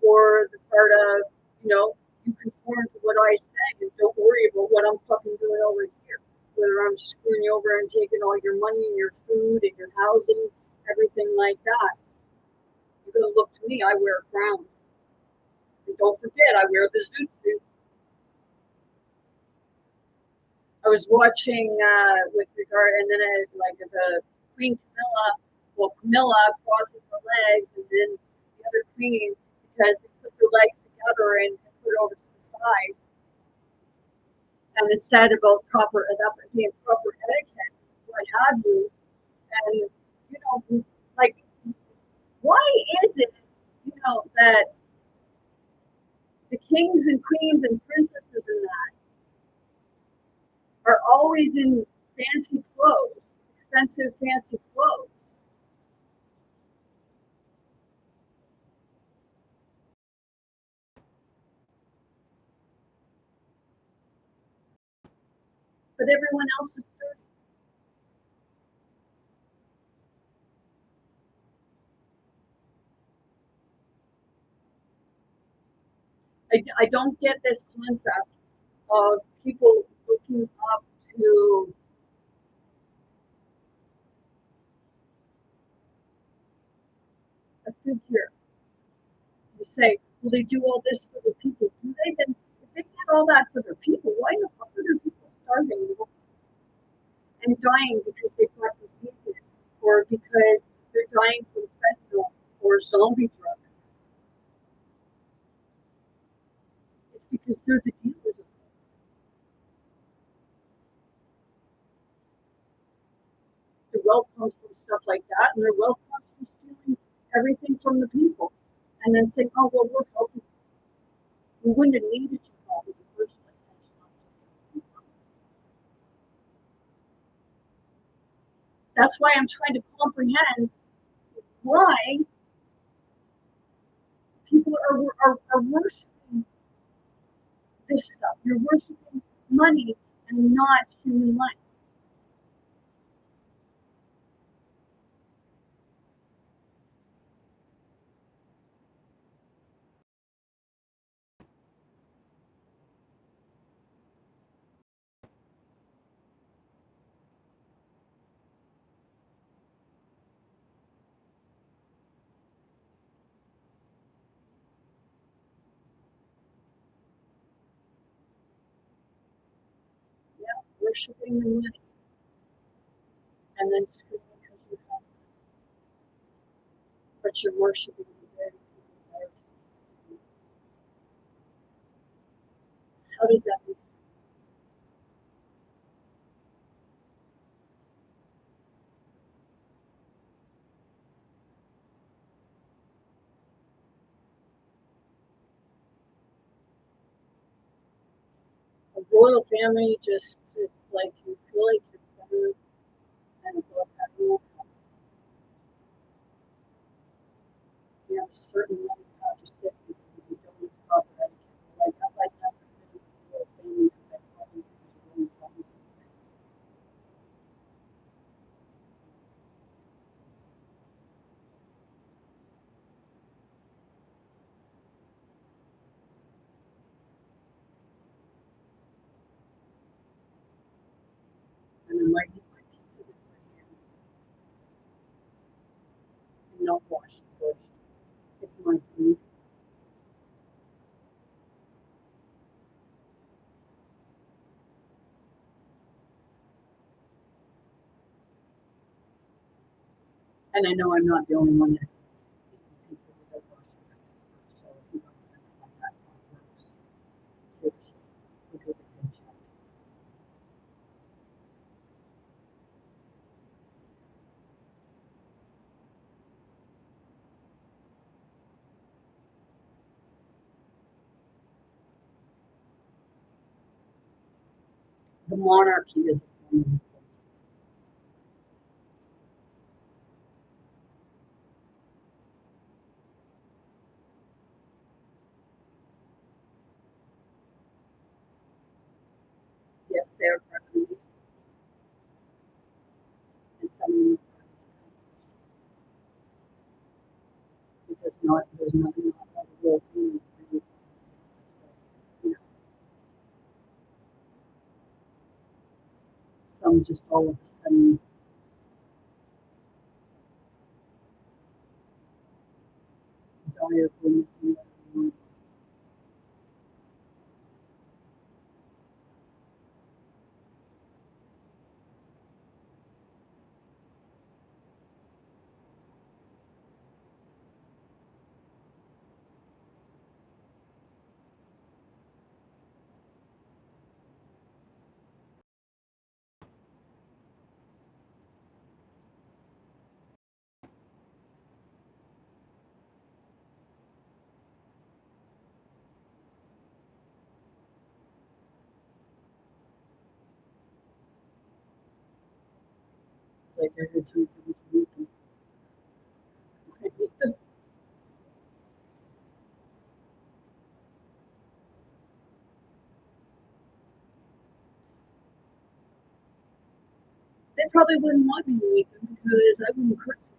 or the part of, you conform to what I say and don't worry about what I'm fucking doing over here. Whether I'm screwing you over and taking all your money and your food and your housing, everything like that. You're going to look to me, I wear a crown. And don't forget, I wear the zoot suit. I was watching with regard, and then the Queen Camilla crossing her legs, and then the other queen, because they put their legs together and put it over to the side. And it said about being proper etiquette, what have you. And, why is it, that the kings and queens and princesses and that are always in fancy clothes, expensive fancy clothes? But everyone else is dirty. I don't get this concept of people looking up to a figure. You say, well, they do all this for the people. Do they? Then if they did all that for their people, why the fuck are their people starving and dying because they've got diseases or because they're dying from fentanyl or zombie drugs? It's because they're the dealers. The wealth comes from stuff like that, and their wealth comes from stealing everything from the people and then saying, oh, well, we're helping. We wouldn't have needed you all in the first place. That's why I'm trying to comprehend why people are worshiping this stuff. You're worshiping money and not human life. worshiping the money and then screaming because you have money, but you're worshiping the very people that are taking it. How does that make sense? A royal family just, it's like you feel like you're better than above everyone else. You have a certain level of how to sit because if you don't, it's proper etiquette. Like, that's like never fit in a royal family because I probably was a royal family. And I might eat my pizza with my hands and not wash it first. It's my food. And I know I'm not the only one that's eating pizza without washing my hands first. So if you don't find out how that works, seriously, look at the check. The monarchy is a form of cult. Yes, they are part of the Masons, and some of them are part of the Templars, because not there's nothing not a real thing. You know, some just all of a sudden die of illness and everything. It's like I heard something from them. They probably wouldn't want me to meet them because I wouldn't curse them.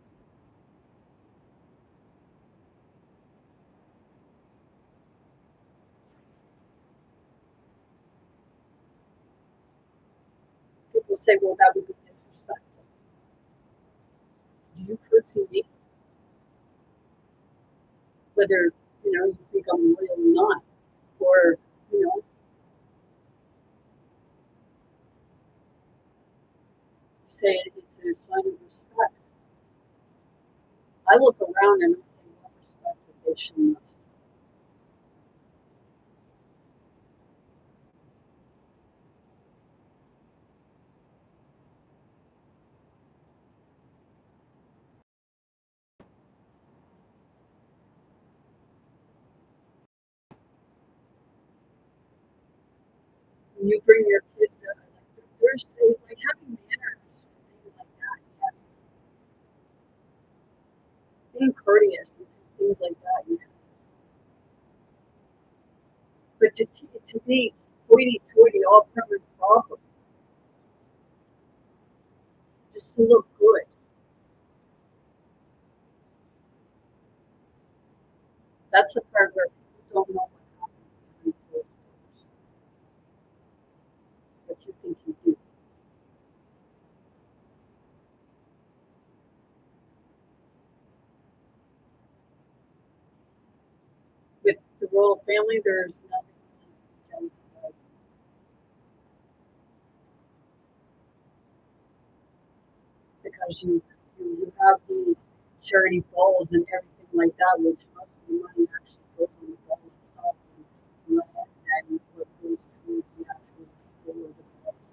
People say, well, that would be disrespectful. Do you curtsy me? Whether, you think I'm loyal or not, or, you know, say it's a sign of respect. I look around and I say, what respect are they showing us? When you bring your kids there, like, there's like having manners and things like that, yes. Being courteous and things like that, yes. But to be hoity toity, all prim and proper, just to look good, that's the part where people don't know what happens behind closed doors, but you think you do. With the royal family, there's nothing really to be jealous about. because you have these charity balls and everything like that, which most of the money actually goes on the ball itself and what goes towards the actual people or the balls.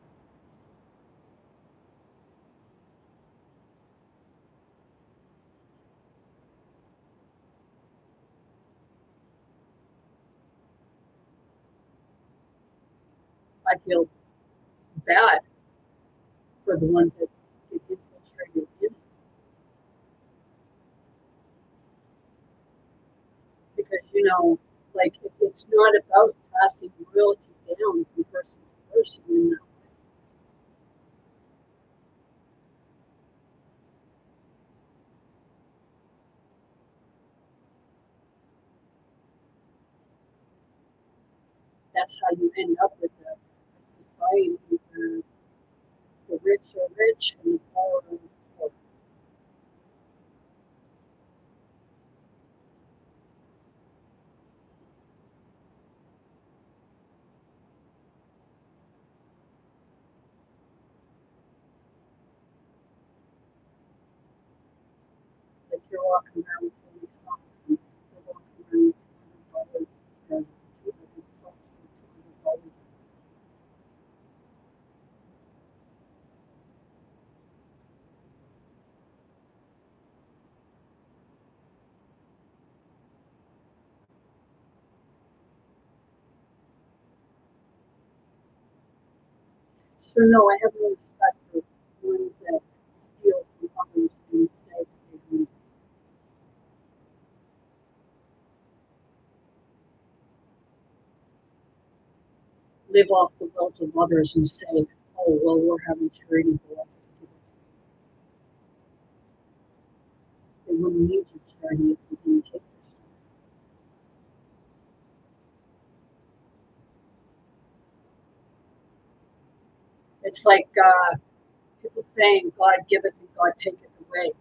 I feel bad for the ones that get infiltrated in it because like it's not about passing royalty down from person to person in that way. That's how you end up with a society where the rich are rich and the poor are poor. Like you're walking around with 40 songs and you're walking around with $200 and 200 songs for $200. So no, I have no respect for ones that steal from others and say that they live off the wealth of others and say, oh, well, we're having charity balls to give it to you. They wouldn't need your charity if you didn't take your stuff. It's like people saying, God giveth and God taketh away.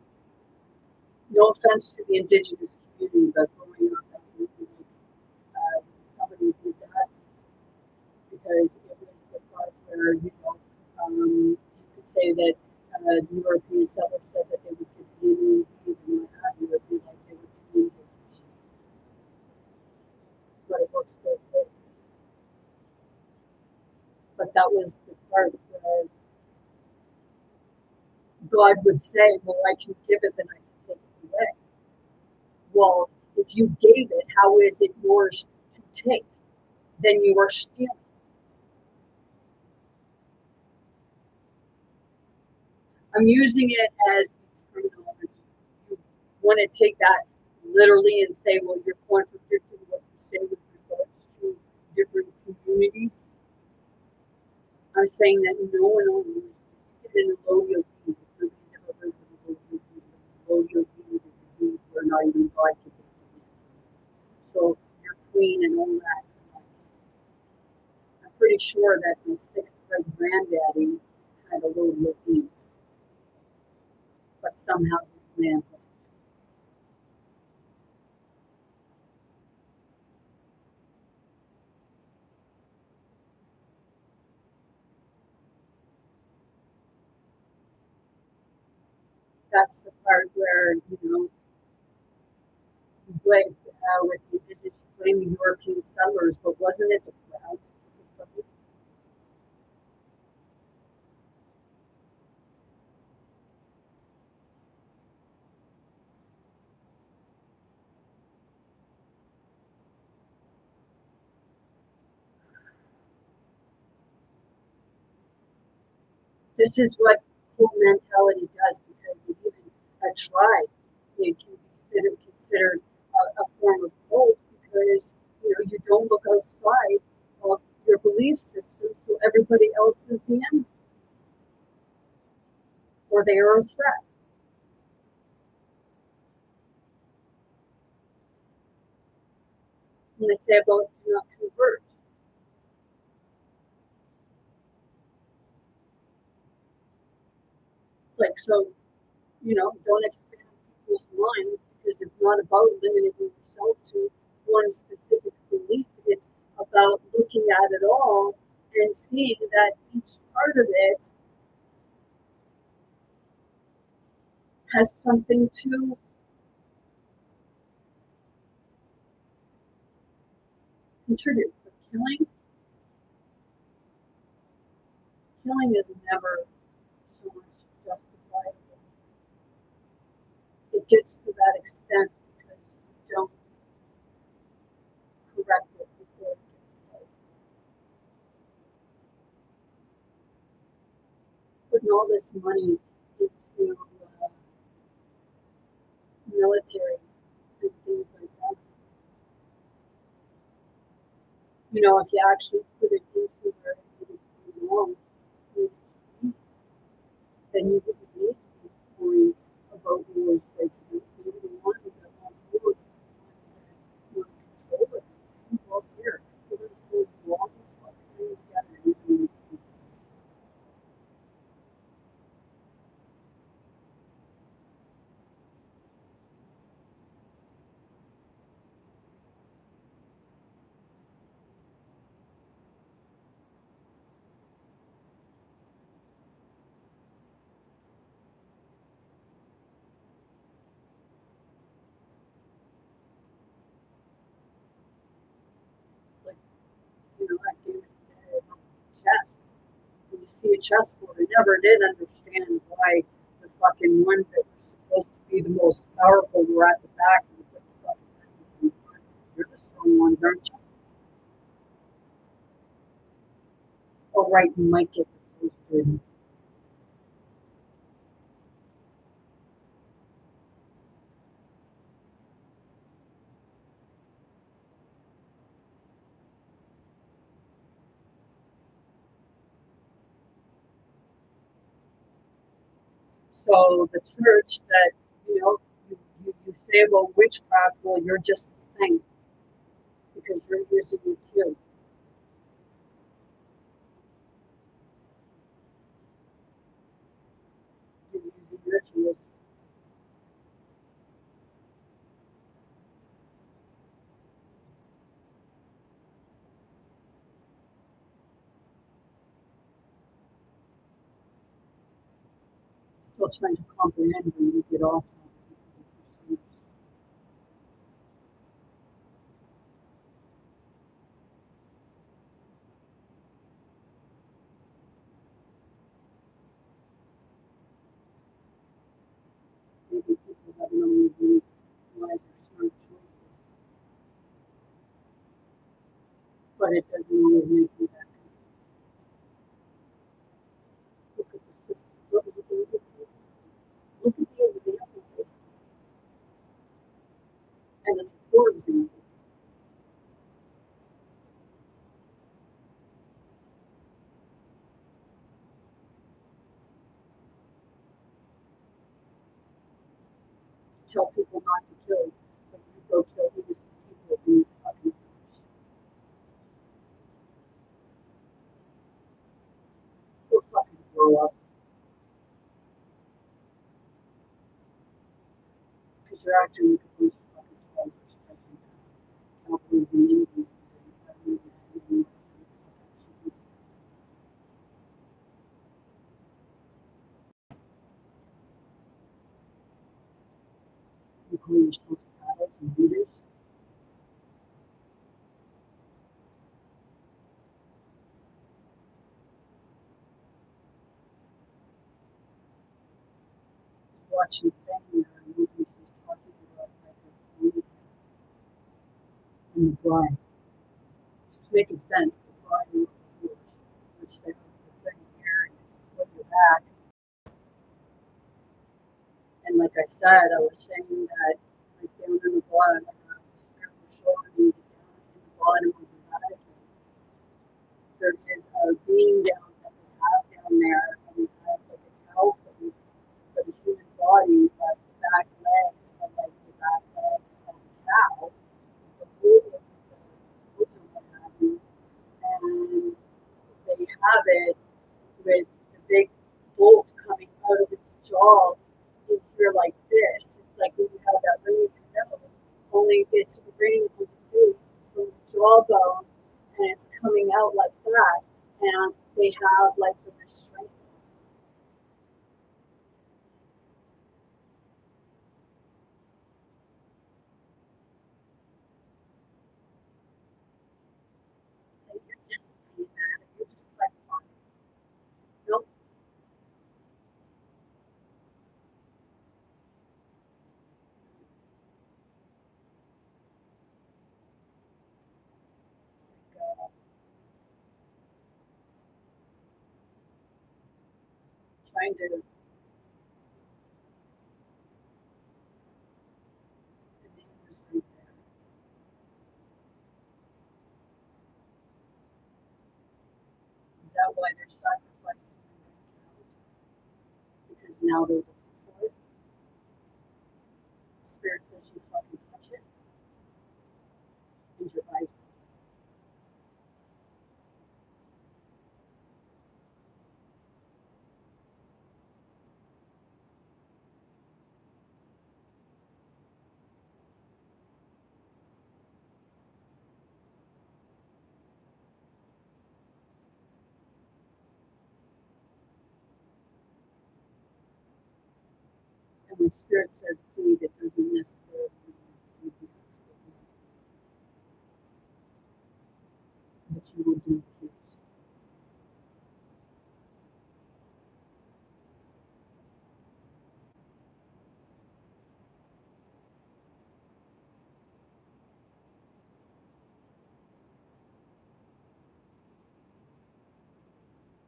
No offense to the indigenous community, but growing up, I really somebody did that because it was the part where, you could say that the European settlers said that they would give the Indians these and what have you, it would be like they were giving Indians. But it works both ways. But that was the part where God would say, well, I can give it and I can take it away. Well, if you gave it, how is it yours to take? Then you are stealing. I'm using it as terminology. You want to take that literally and say, well, you're contradicting what you say with regards to different communities. I'm saying that no one owns it. In a low yield deed, if nobody's ever heard of a low yield deed is a deed where not even God can take it. So your queen and all that. I'm pretty sure that my sixth grade granddaddy had a low yield deeds, but somehow this man. That's the part where you blame with the indigenous, you blame the European settlers, but wasn't it the crowd? This is what cult mentality does because even a tribe it can be considered a form of cult because you don't look outside of your belief system, so everybody else is the enemy or they are a threat. And they say about do not convert. It's like so, don't expand people's minds because it's not about limiting yourself to one specific belief. It's about looking at it all and seeing that each part of it has something to contribute. But killing is never so much justifiable. It gets to that extent because you don't correct it before it gets started. Putting all this money into military and things like that. You know, if you actually put it into where it needed to belong, then you wouldn't need to be worrying about wars breaking out. You're the ones that want war, the ones that want to control it. Well, here, we're going to throw you all this fucking thing together. It's like, you know, that game of chess. When you see a chessboard, I never did understand why the fucking ones that were supposed to be the most powerful were at the back and put the fucking peasants in the front. You're the strong ones, aren't you? Oh, right, you might get the first dirty. So the church that, you know, you say about witchcraft, well, you're just the same because you're using it too. You're using rituals. Still trying to comprehend when you get off topic. Maybe people haven't always made wise or smart choices, but it doesn't always make you that good. Look at the system. Look at the example, and it's a poor example. Tell people not to kill, but you go kill innocent people in your fucking house. Go fucking grow up, because you're acting like a bunch of fucking toddlers right now. Cowboys and Indians and you call yourselves adults and leaders. Watching family or movies she's talking about like the and the bride. It's making sense. The bride and the horse, which they have the thing here and it's put your back. And like I said, I was saying that like down in the bottom, like the spirit was showing me down in the bottom of the Vatican, there is a being down that they have down there, and it has like a cow face, but a human body, but the back legs are like the back legs of a cow, the wood of the woods or what have you, and they have it with the big bolt coming out of its jaw in here like this. It's like when you have that ring in your nose, only it's a ring on the face from the jawbone and it's coming out like that. And they have like the restraints. say you're just saying that, or you're just psychotic. Nope. It's like trying to the neighbors right there. Is that why they're sacrificing their cows? Because now they're looking for it. Spirit says you fucking touch it, and your eyes. And when spirit says bleed, it doesn't necessarily mean it's but you will do tears.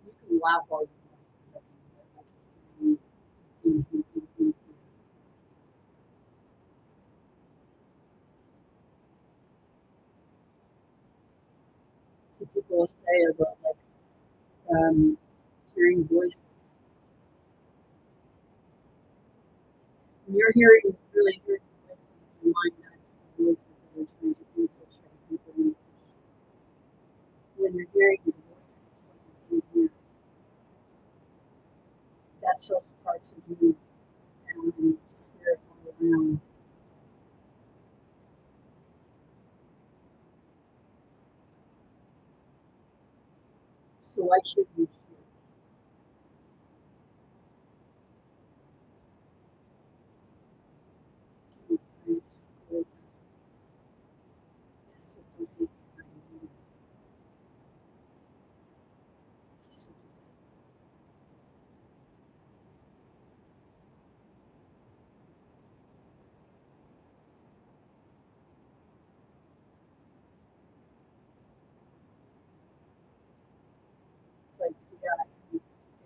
You can laugh all you want. So people will say about hearing voices. When you're really hearing voices in your mind, that's the voices that are trying to infiltrate people. When you're hearing the voices from here, that's those parts of you and spirit all around. So why should we hear? It's like, yeah,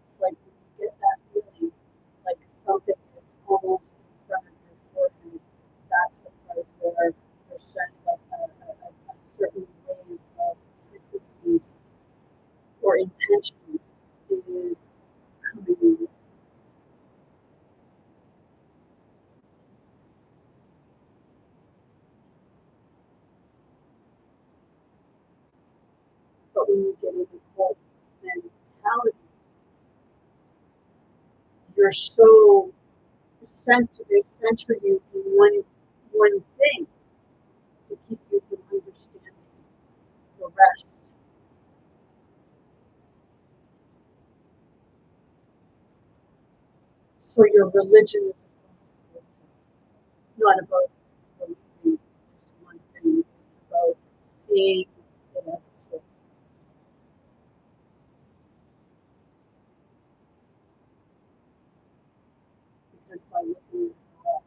it's like when you get that feeling, like something is almost in front of your forehead. That's the part where there's sending like a certain wave of frequencies or intentions is coming in. But when you get into cult mentality, you're so they center you in one thing to keep you from understanding the rest. So your religion is it's not about believing just one thing. It's about seeing it as a whole. Because by looking at it all,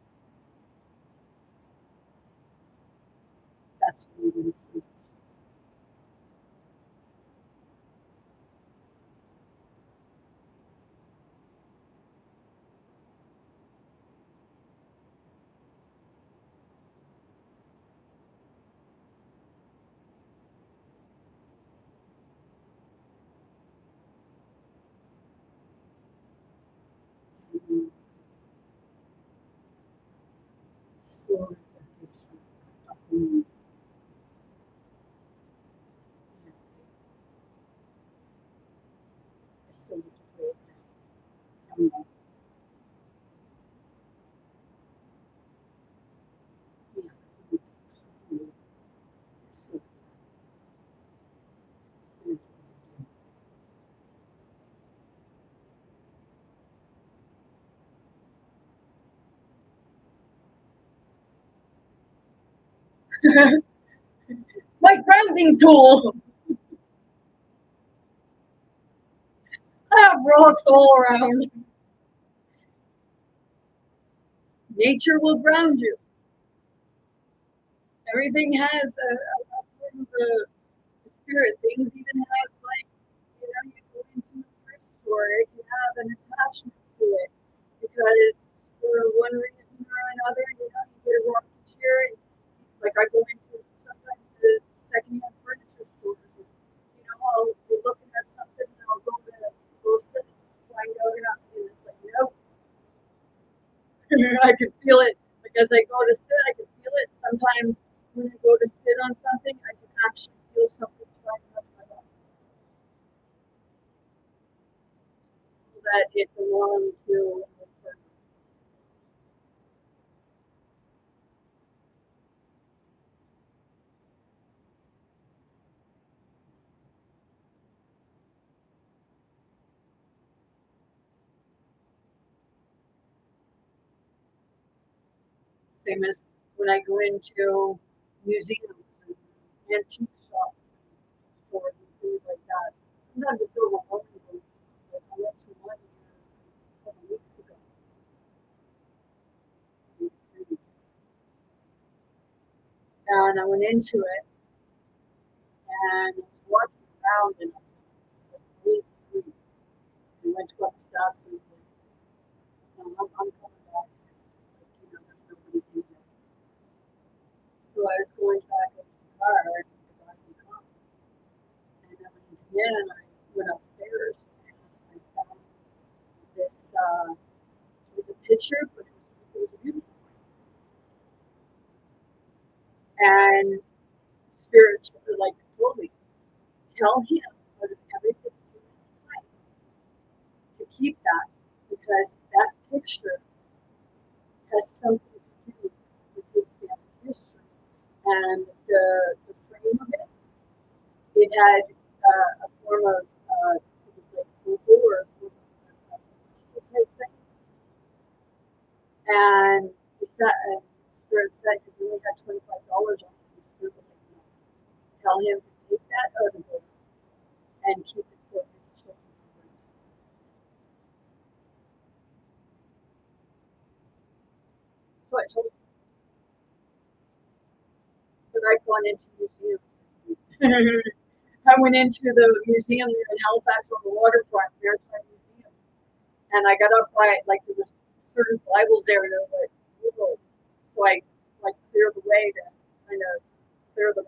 that's when you're going to free. Full dedication. I still need to pray it now. So, my grounding tool. have rocks all around. Nature will ground you. Everything has a form of a spirit. Things even have, like, you go into a thrift store, you have an attachment to it because for one reason or another, you get a rocking chair. And, like, I go into sometimes the secondhand furniture stores. And, I'll be looking at something and I'll go sit and just find out enough. And it's like, nope. I can feel it. Like, as I go to sit, I can feel it. Sometimes when I go to sit on something, I can actually feel something trying to touch my body. That it belonged to the person. Same as when I go into museums and antique shops and stores and things like that. Sometimes it's overwhelming. Like, I went to one a couple weeks ago. And I went into it and I was walking around and I was like, really, really. I went to go up the steps and I'm coming back. There's nobody in there. So I was going back in the car and the guy would come. And then when he came in, I went upstairs and I found this, it was a picture, but it was a beautiful frame. And Spirit, like, told me, tell him out of everything in this place to keep that because that picture has something to do with his family history. And the frame of it, it had a form of, it was like opal or a form of crystal type thing. And he said, and Spirit said, because we only had $25 on it, Spirit was like, no, tell him to take that out of it and keep it for his children. So I told him, but I've gone into museums. I went into the museum here in Halifax on the waterfront, Maritime Museum, and I got up by, like, there was certain Bibles there, and I was like, whoa. So I, like, cleared the way to kind of clear the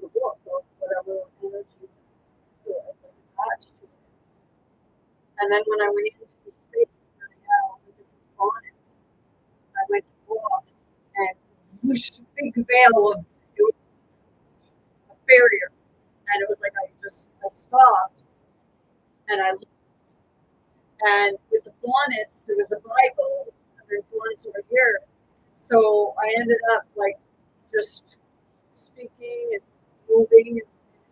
book of whatever energy was still, like, attached to it. And then when I went into the space where they had all the different bonnets, I went to walk, and whoosh, big veil of, it was a barrier, and it was like I stopped and I looked, and with the bonnets there was a Bible, and the bonnets over here. So I ended up, like, just speaking and moving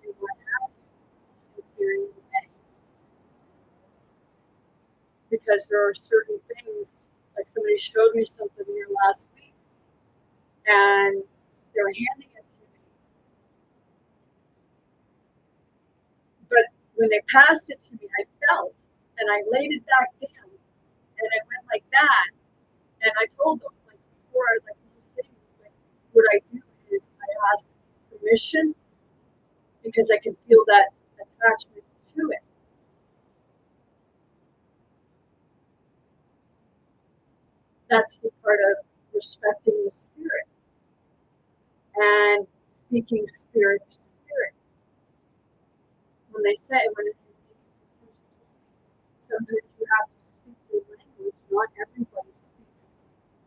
and what have you, and clearing the way. Because there are certain things, like somebody showed me something here last week, and they were handing it to me. But when they passed it to me, I felt, and I laid it back down, and I went like that. And I told them, like, before I, like, was saying this, like, what I do is I ask permission because I can feel that attachment to it. That's the part of respecting the spirit and speaking spirit to spirit. When they say, sometimes you have to speak the language. Not everybody speaks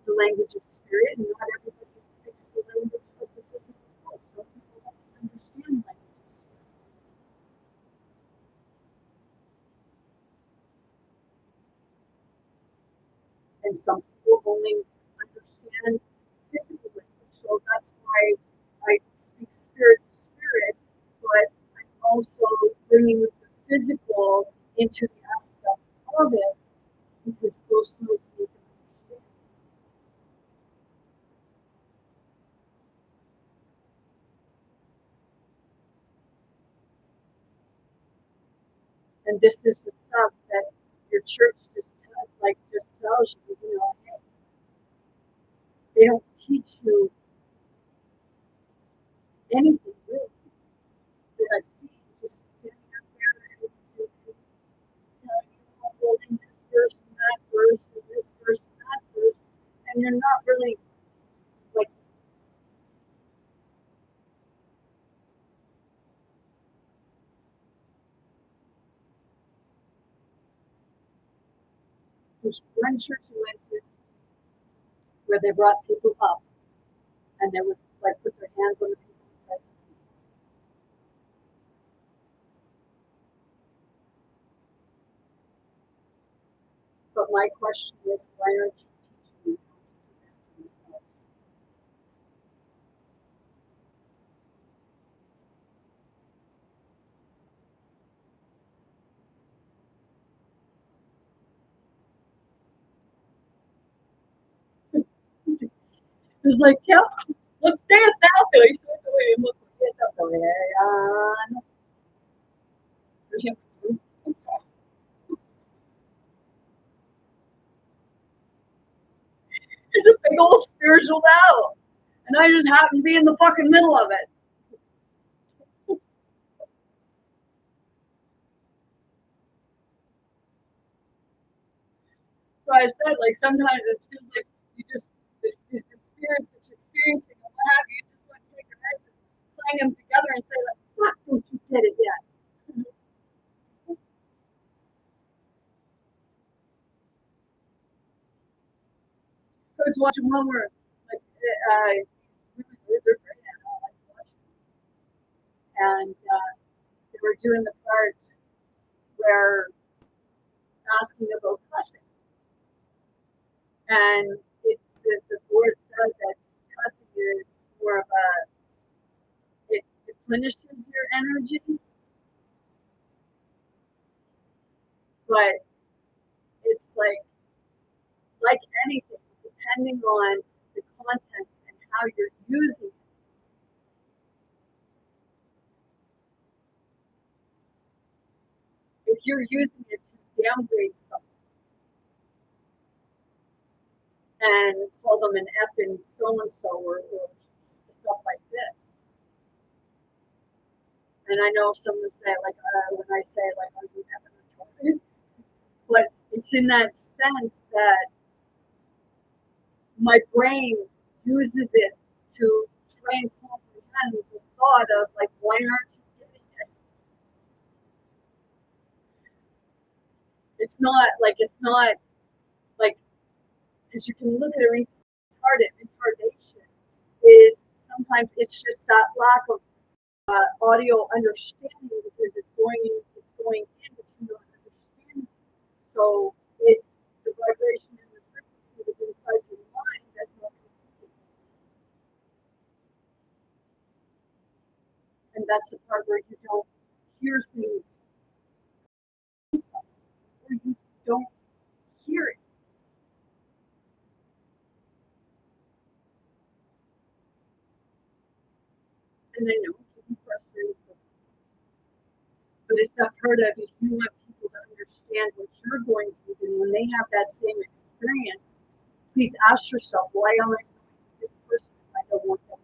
the language of spirit, and not everybody speaks the language of the physical world. Some people don't understand the language of spirit. And some people only understand physical language. So that's why I speak spirit to spirit, but I'm also bringing the physical into the aspect of it because those souls need to understand. And this is the stuff that your church just tells you, hey, they don't teach you anything really that I've seen. Just standing up there and telling you, holding this verse and that verse and this verse and that verse, and you're not really like. There's one church we went to where they brought people up and they would put their hands on the people and pray. But my question is, why aren't you teaching them how to do that for themselves? It was like, yeah, let's dance now, Billy. So the way you look like it, the way it's a big old spiritual battle. And I just happen to be in the fucking middle of it. So I said, sometimes it feels like you just, this spirits that you're experiencing and what have you, just want to take your heads and clang them together and say, fuck, don't you get it yet? I was watching one where, they're great at all, and they were doing the part where asking about cussing. And it's the board said that cussing is more of it deplenishes your energy, but it's like anything, depending on the contents and how you're using it. If you're using it to downgrade someone and call them an effing so-and-so or stuff like this. And I know someone say, when I say, are you effing retarded? But it's in that sense that my brain uses it to try and comprehend the thought of, why aren't you getting it? It's not because you can look at a retardation is sometimes it's just that lack of audio understanding because it's going in, but you're not understanding. So it's the vibration and the frequency that's inside your mind that's not complete. And that's the part where you don't hear things or you don't hear it. And I know it can be frustrating, but it's that part of if you want people to understand what you're going through, and when they have that same experience, please ask yourself, why am I going through this person if I don't want them?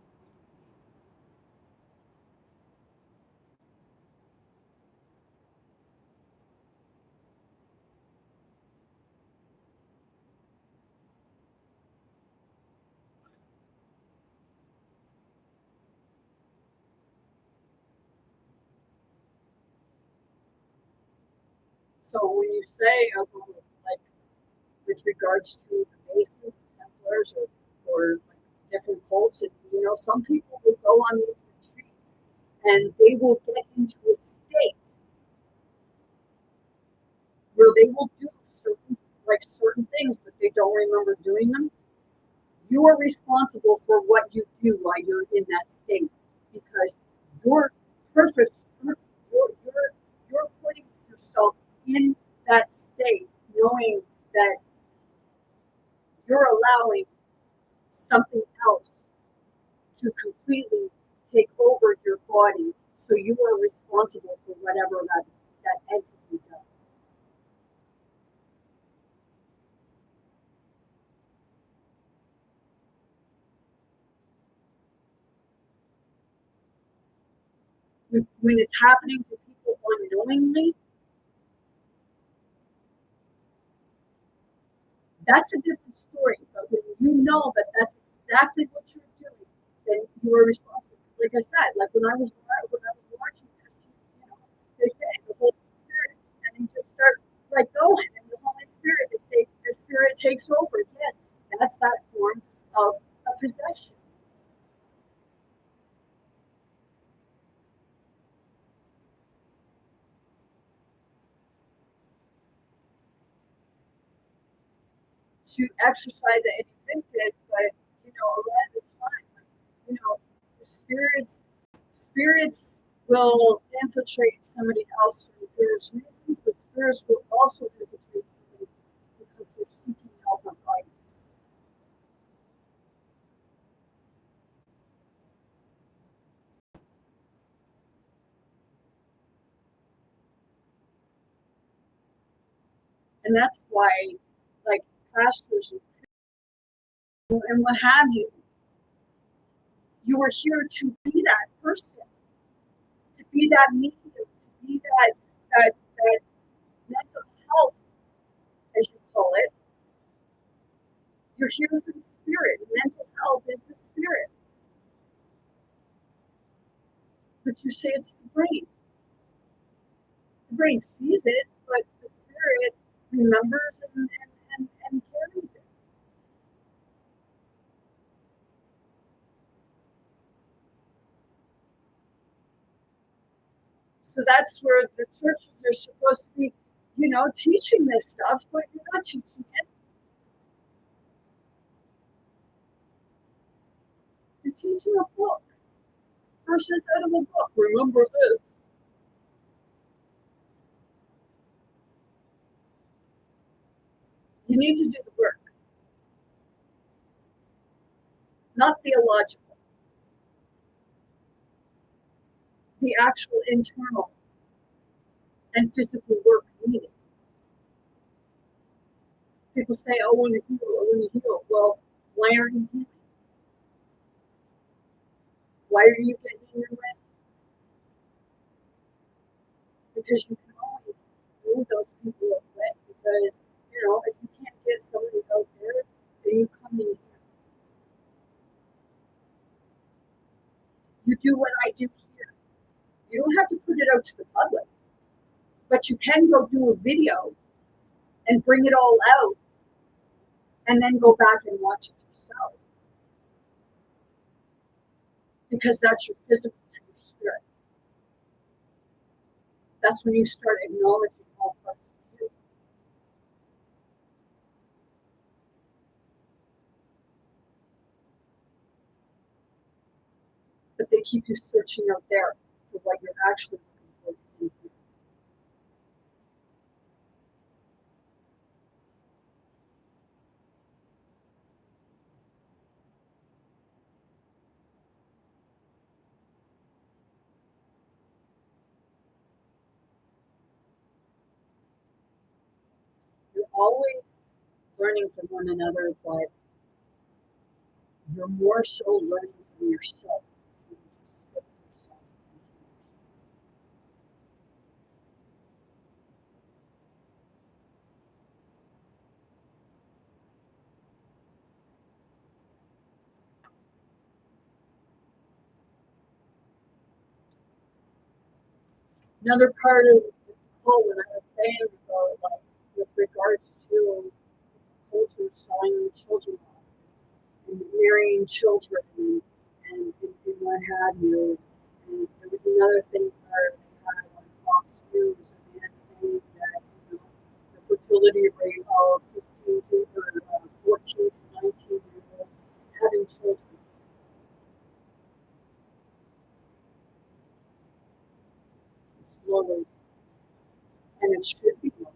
So when you say about with regards to the Masons, Templars, or different cults, and some people will go on these retreats and they will get into a state where they will do certain things, but they don't remember doing them. You are responsible for what you do while you're in that state because you're perfect. You're putting yourself in that state, knowing that you're allowing something else to completely take over your body. So you are responsible for whatever that entity does. When it's happening to people unknowingly, that's a different story. But when you know that that's exactly what you're doing, then you are responsible. Like I said, like when I was watching this, they say the Holy Spirit, and they just start like going, and the Holy Spirit, they say the Spirit takes over. Yes, that's that form of a possession. To exercise it and evict it, but a lot of the time, the spirits will infiltrate somebody else for various reasons, but spirits will also infiltrate somebody because they're seeking help or guidance. And that's why, like pastors and what have you, you are here to be that person, to be that medium, to be that mental health, as you call it. You're here for the spirit. Mental health is the spirit. But you say it's the brain. The brain sees it, but the spirit remembers and carries it. So that's where the churches are supposed to be, teaching this stuff, but you're not teaching it. You're teaching a book. Verses out of a book. Remember this. You need to do the work. Not theological. The actual internal and physical work needed. People say, oh, when you heal. Well, why aren't you healing? Why are you getting in your way? Because you can always move those people away. Because, if you can't get somebody out there, then you come in here. You do what I do here. You don't have to put it out to the public, but you can go do a video and bring it all out and then go back and watch it yourself. Because that's your physical to your spirit. That's when you start acknowledging all parts of you. But they keep you searching out there for what you're actually looking for is in here. You're always learning from one another, but you're more so learning from yourself. You just sit with yourself and hear yourself. Another part of the quote when I was saying about like with regards to culture selling children off and marrying children and what have you. And there was another thing where they had on Fox News a man saying that the fertility rate of 15 to or 14 to 19-year-olds having children. It's lower, and it should be lower.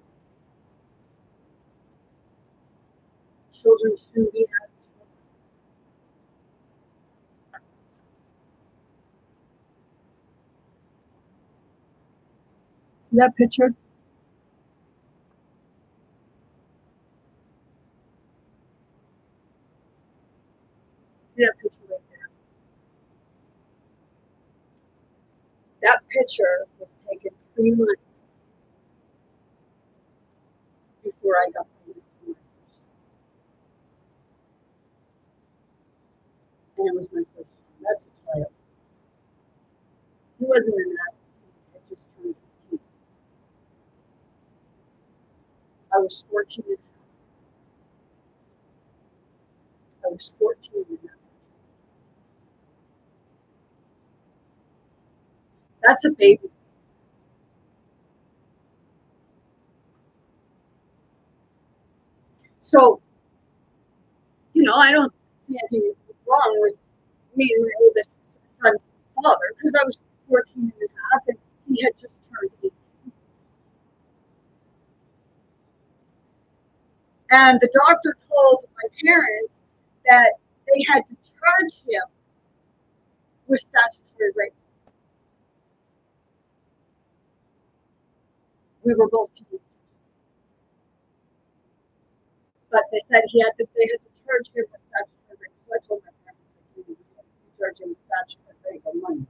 Children shouldn't be having children. See that picture? See that picture right there? That picture was taken 3 months before I got pregnant for my first son. And it was my first son. That's a child. He wasn't an adult. He had just turned 18. I was 14 and a half. I was 14 and a half. That's a baby face. So, I don't see anything wrong with me and my oldest son's father because I was 14 and a half and he had just turned 18. And the doctor told my parents that they had to charge him with statutory rape. We were both teenagers. But they said they had to charge him with statutory rape. So I told my parents, you charge him with statutory rape on money.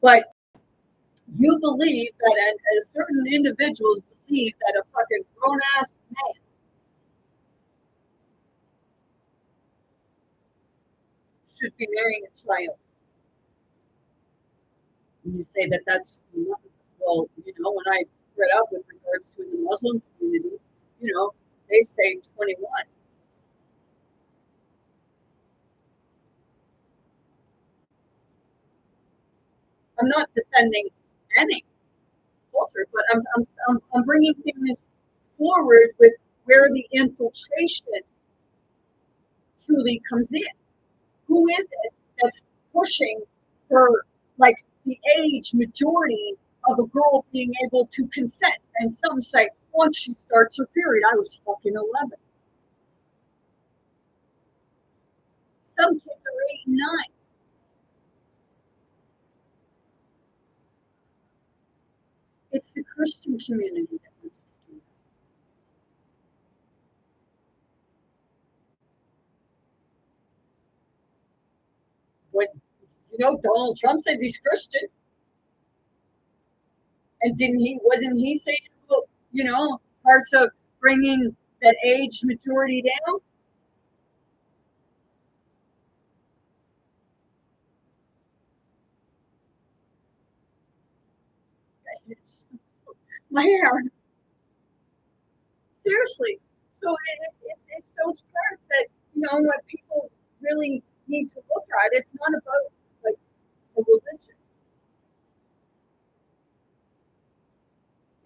But you believe that, and certain individuals believe that a fucking grown ass man should be marrying a child. And you say that that's not, well, when I read up with regards to the Muslim community, they say 21. I'm not defending any culture, but I'm bringing things forward with where the infiltration truly comes in. Who is it that's pushing for like the age majority of a girl being able to consent? And some say once she starts her period, I was fucking 11. Some kids are 8 and 9. It's the Christian community that wants to do that. When Donald Trump says he's Christian, and wasn't he saying about parts of bringing that age majority down? My hair. Seriously. So it's those parts that what people really need to look at. It's not about like a religion.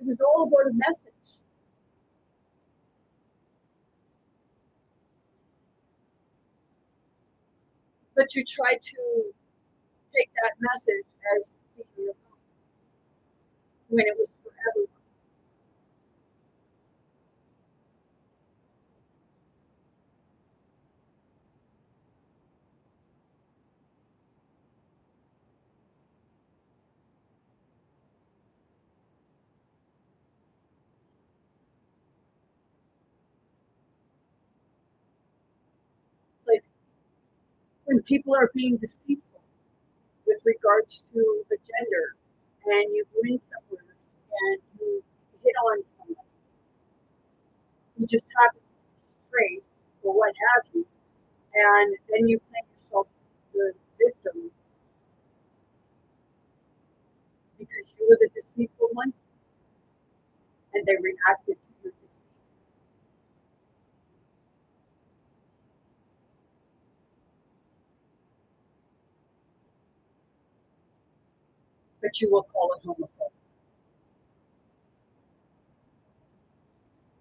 It was all about a message. But you try to take that message as being when it was for everyone. It's like when people are being deceitful with regards to the gender, and you go in somewhere and you hit on somebody who just happens to be straight or what have you, and then you claim yourself the victim because you were the deceitful one and they reacted to your deceit. But you will call it homophobic.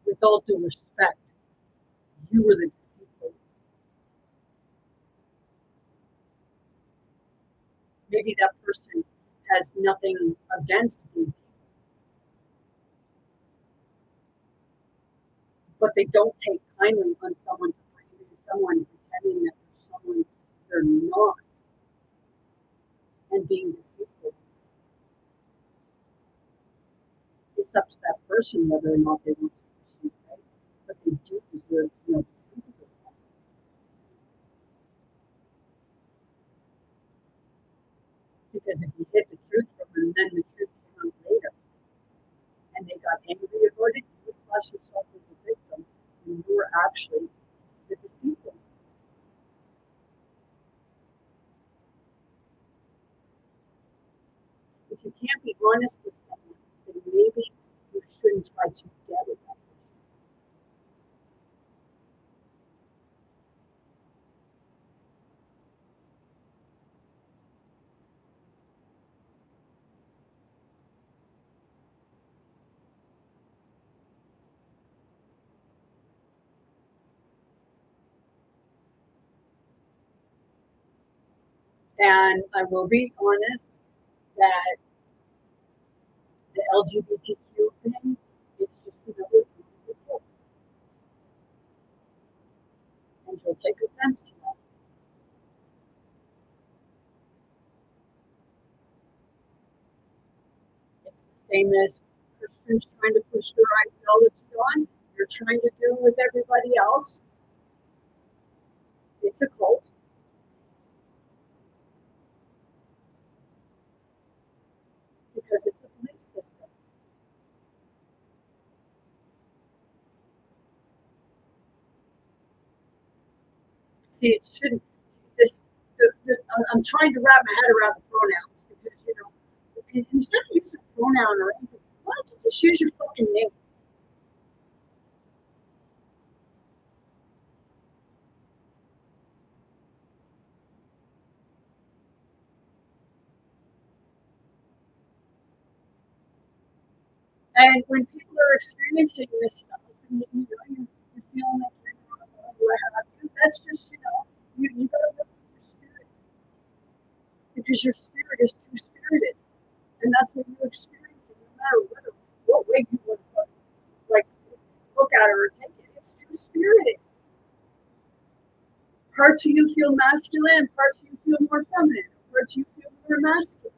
With all due respect, you were the deceitful one. Maybe that person has nothing against me, but they don't take kindly on someone pretending that they're someone they're not and being deceitful. It's up to that person whether or not they want to pursue, right? and you're actually the deceitful. If you can't be honest with someone, then maybe you shouldn't try to get with them. And I will be honest that the LGBTQ thing, it's just another thing for people. And you'll take offense to that. It's the same as Christians trying to push their ideology on. You're trying to do with everybody else. It's a cult. Because it's a belief system. See, it shouldn't. This, I'm trying to wrap my head around the pronouns because instead of using a pronoun or anything, why don't you just use your fucking name? And when people are experiencing this stuff, and you're feeling like you're not what have you, that's just you got to work with your spirit because your spirit is too spirited, and that's what you're experiencing, no matter what way you want to like look at it or take it. It's too spirited. Parts of you feel masculine, parts of you feel more feminine, parts of you feel more masculine.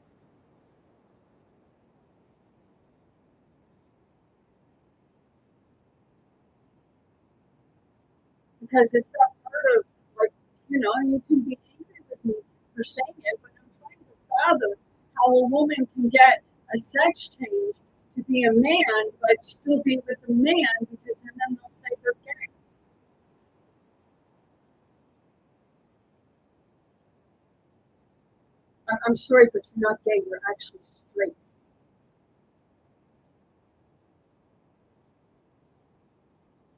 Because it's that part of, like, and you can be angry with me for saying it, but I'm trying to fathom how a woman can get a sex change to be a man, but still be with a man because then they'll say they're gay. I'm sorry, but you're not gay, you're actually straight.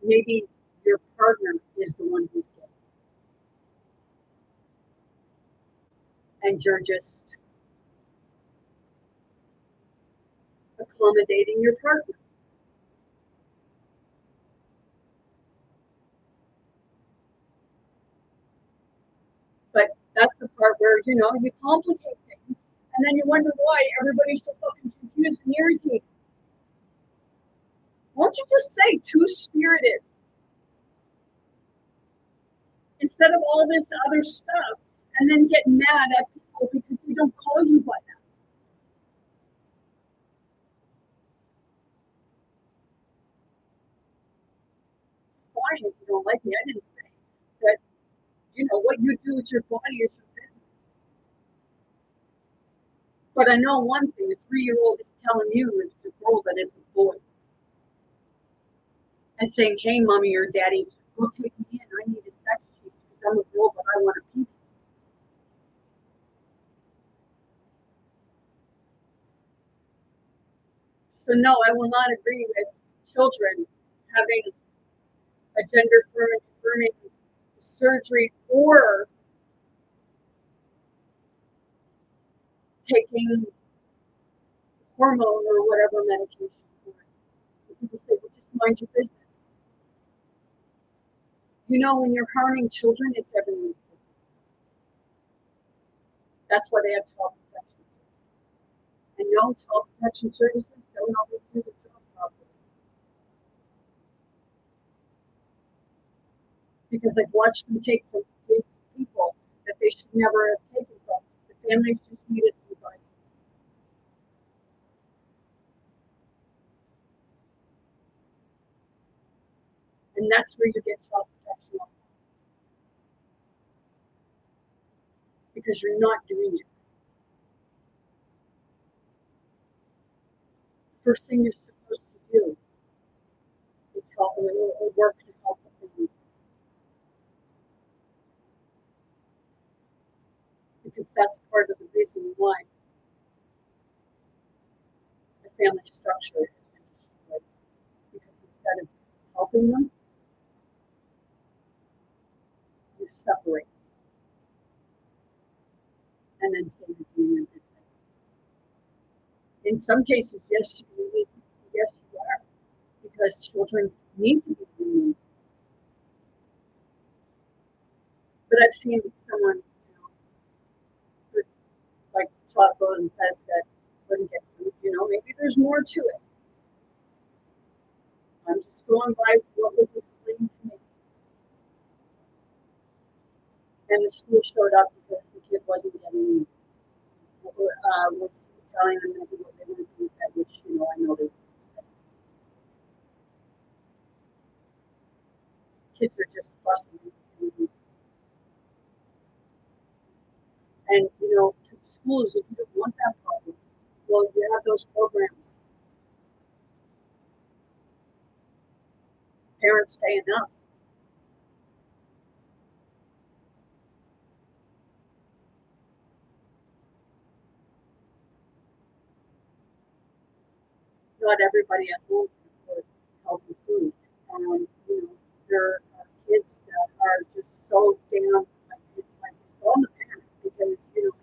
Maybe your partner is the one who's gay. And you're just accommodating your partner. But that's the part where, you complicate things and then you wonder why everybody's so fucking confused and irritated. Why don't you just say two spirited instead of all this other stuff and then get mad at people because they don't call you by that? It's fine if you don't like me. I didn't say that, what you do with your body is your business. But I know one thing, a 3-year-old is telling you it's a girl that is a boy. And saying, hey, mommy or daddy, go take me in. I need a sex change because I'm a girl, but I want a pee. So no, I will not agree with children having a gender affirming surgery or taking hormone or whatever medication for it. People say, well, just mind your business. When you're harming children, it's everyone's business. That's why they have child protection services. And no, child protection services don't always do the job properly. Because I've watched them take from people that they should never have taken from. The families just needed some guidance. And that's where you get child protection because you're not doing it. First thing you're supposed to do is help or work to help them. because that's part of the reason why the family structure has been destroyed. Because instead of helping them, you separate and then say you're doing everything. In some cases, yes, yes, you are, because children need to be weaned. But I've seen someone, who, like Todd Bowen says, that doesn't get food. Maybe there's more to it. I'm just going by what was explained to me. And the school showed up because the kid wasn't getting, was telling them maybe what they were being fed, which, I know they kids are just fussing. And, to schools, if you don't want that problem, well, you have those programs. Parents pay enough. Not everybody at home can afford healthy food. And, there are kids that are just so damn, it's on the parent because, hey, if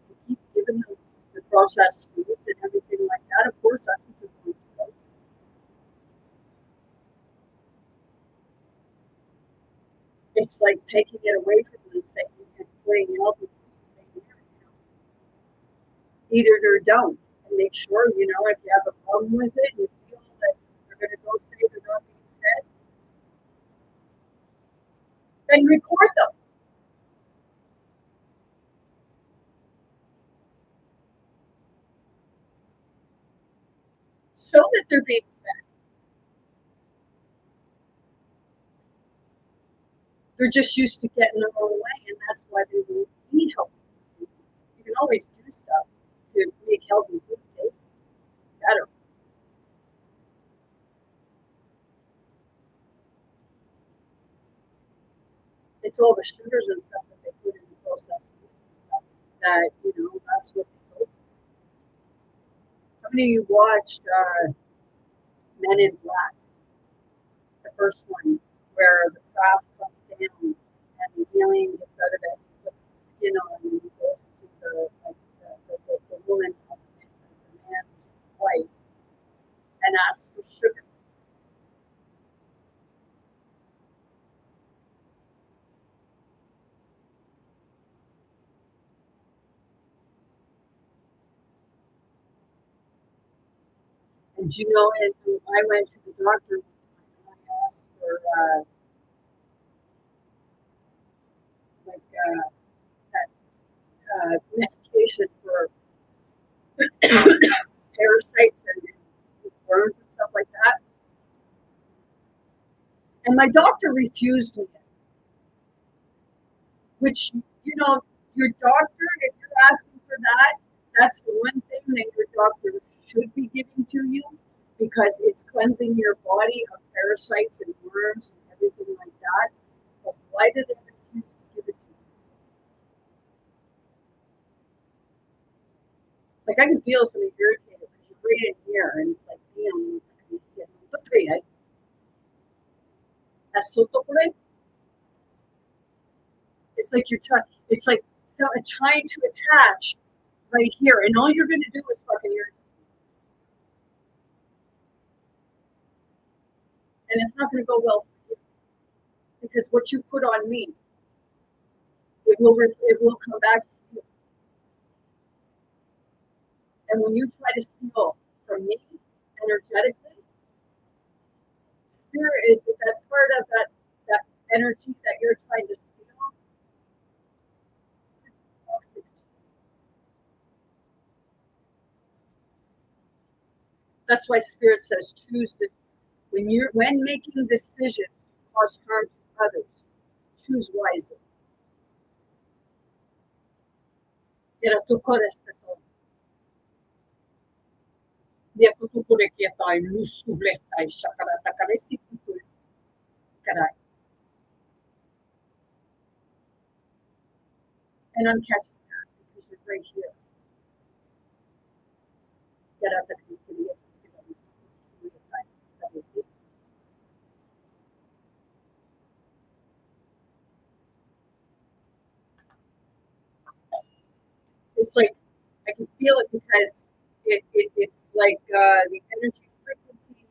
you keep giving them the processed foods and everything like that, of course, that's what they're going to go. It's like taking it away from them and saying, and putting healthy food, saying, either they're don't, and make sure, if you have a problem with it, you feel that you're going to go say they're not being fed, then record them. Show that they're being fed. They're just used to getting their own way, and that's why they don't need healthy food. You can always do stuff to make healthy food taste better. It's all the sugars and stuff that they put in the processed foods and stuff that, that's what they go for. How many of you watched Men in Black? The first one, where the craft comes down and the alien gets out of it, and puts the skin on, and he goes to the woman, the man's wife, and asks for sugar. And and I went to the doctor and I asked for like that medication for parasites and worms and stuff like that. And my doctor refused me it, which, your doctor, if you're asking for that, that's the one thing that your doctor should be giving to you because it's cleansing your body of parasites and worms and everything like that. But why did they refuse to give it to you? Like, I can feel something irritated because you're right in here and it's like, damn, it's like it's like trying to attach right here, and all you're going to do is fucking irritate. And it's not going to go well for you because what you put on me, it will come back to you. And when you try to steal from me energetically, spirit, that part of that energy that you're trying to steal, toxic. That's why spirit says choose the when making decisions to cause harm to others, choose wisely. Era tu corazón. Dieko tu kurekieta lusubleta shakarata karesi kutu karai. And I'm catching that because right here. Get out the community of the community that we see. It's like I can feel it because it's like the energy frequency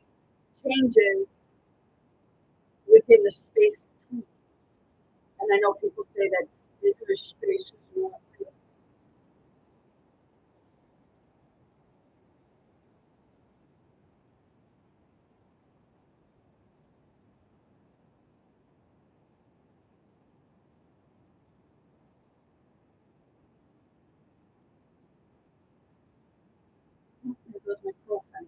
changes within the space between. And I know people say that there's space is not real. There goes my girlfriend.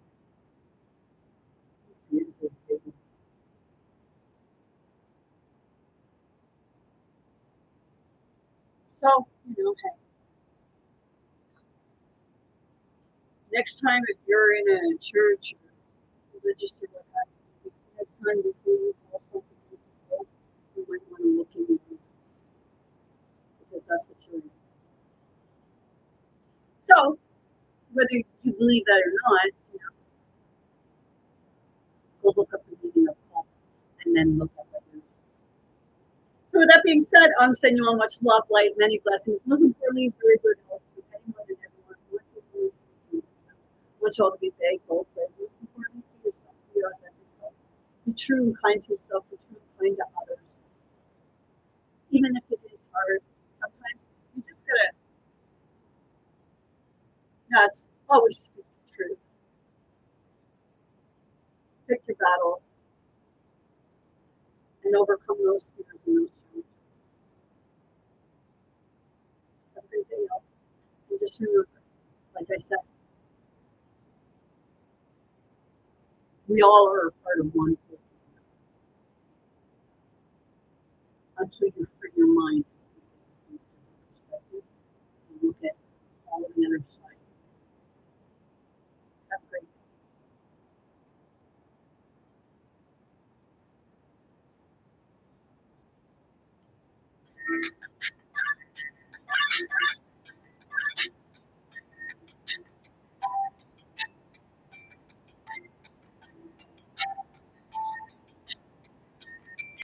So, hey, next time if you're in a church or religious or what have you, next time before you call something useful, you might want to look into it because that's what you're in. So, whether you believe that or not, go look up the meaning of call and then look up what you're doing. So with that being said, I'm sending you all much love, light, many blessings. Most importantly, very good health to anyone and everyone who wants to be to see themselves. I want you all to be big, bold, brave. Most importantly, be yourself, be your authentic self. Be true and kind to yourself, be true and kind to others. Even if it is hard, sometimes you just gotta that's always speak the truth. Pick your battles and overcome those fears and those challenges. Have a great day, y'all. And just remember, like I said, we all are a part of one group. Until you free your mind and see things from a different perspective and look at all of the other side.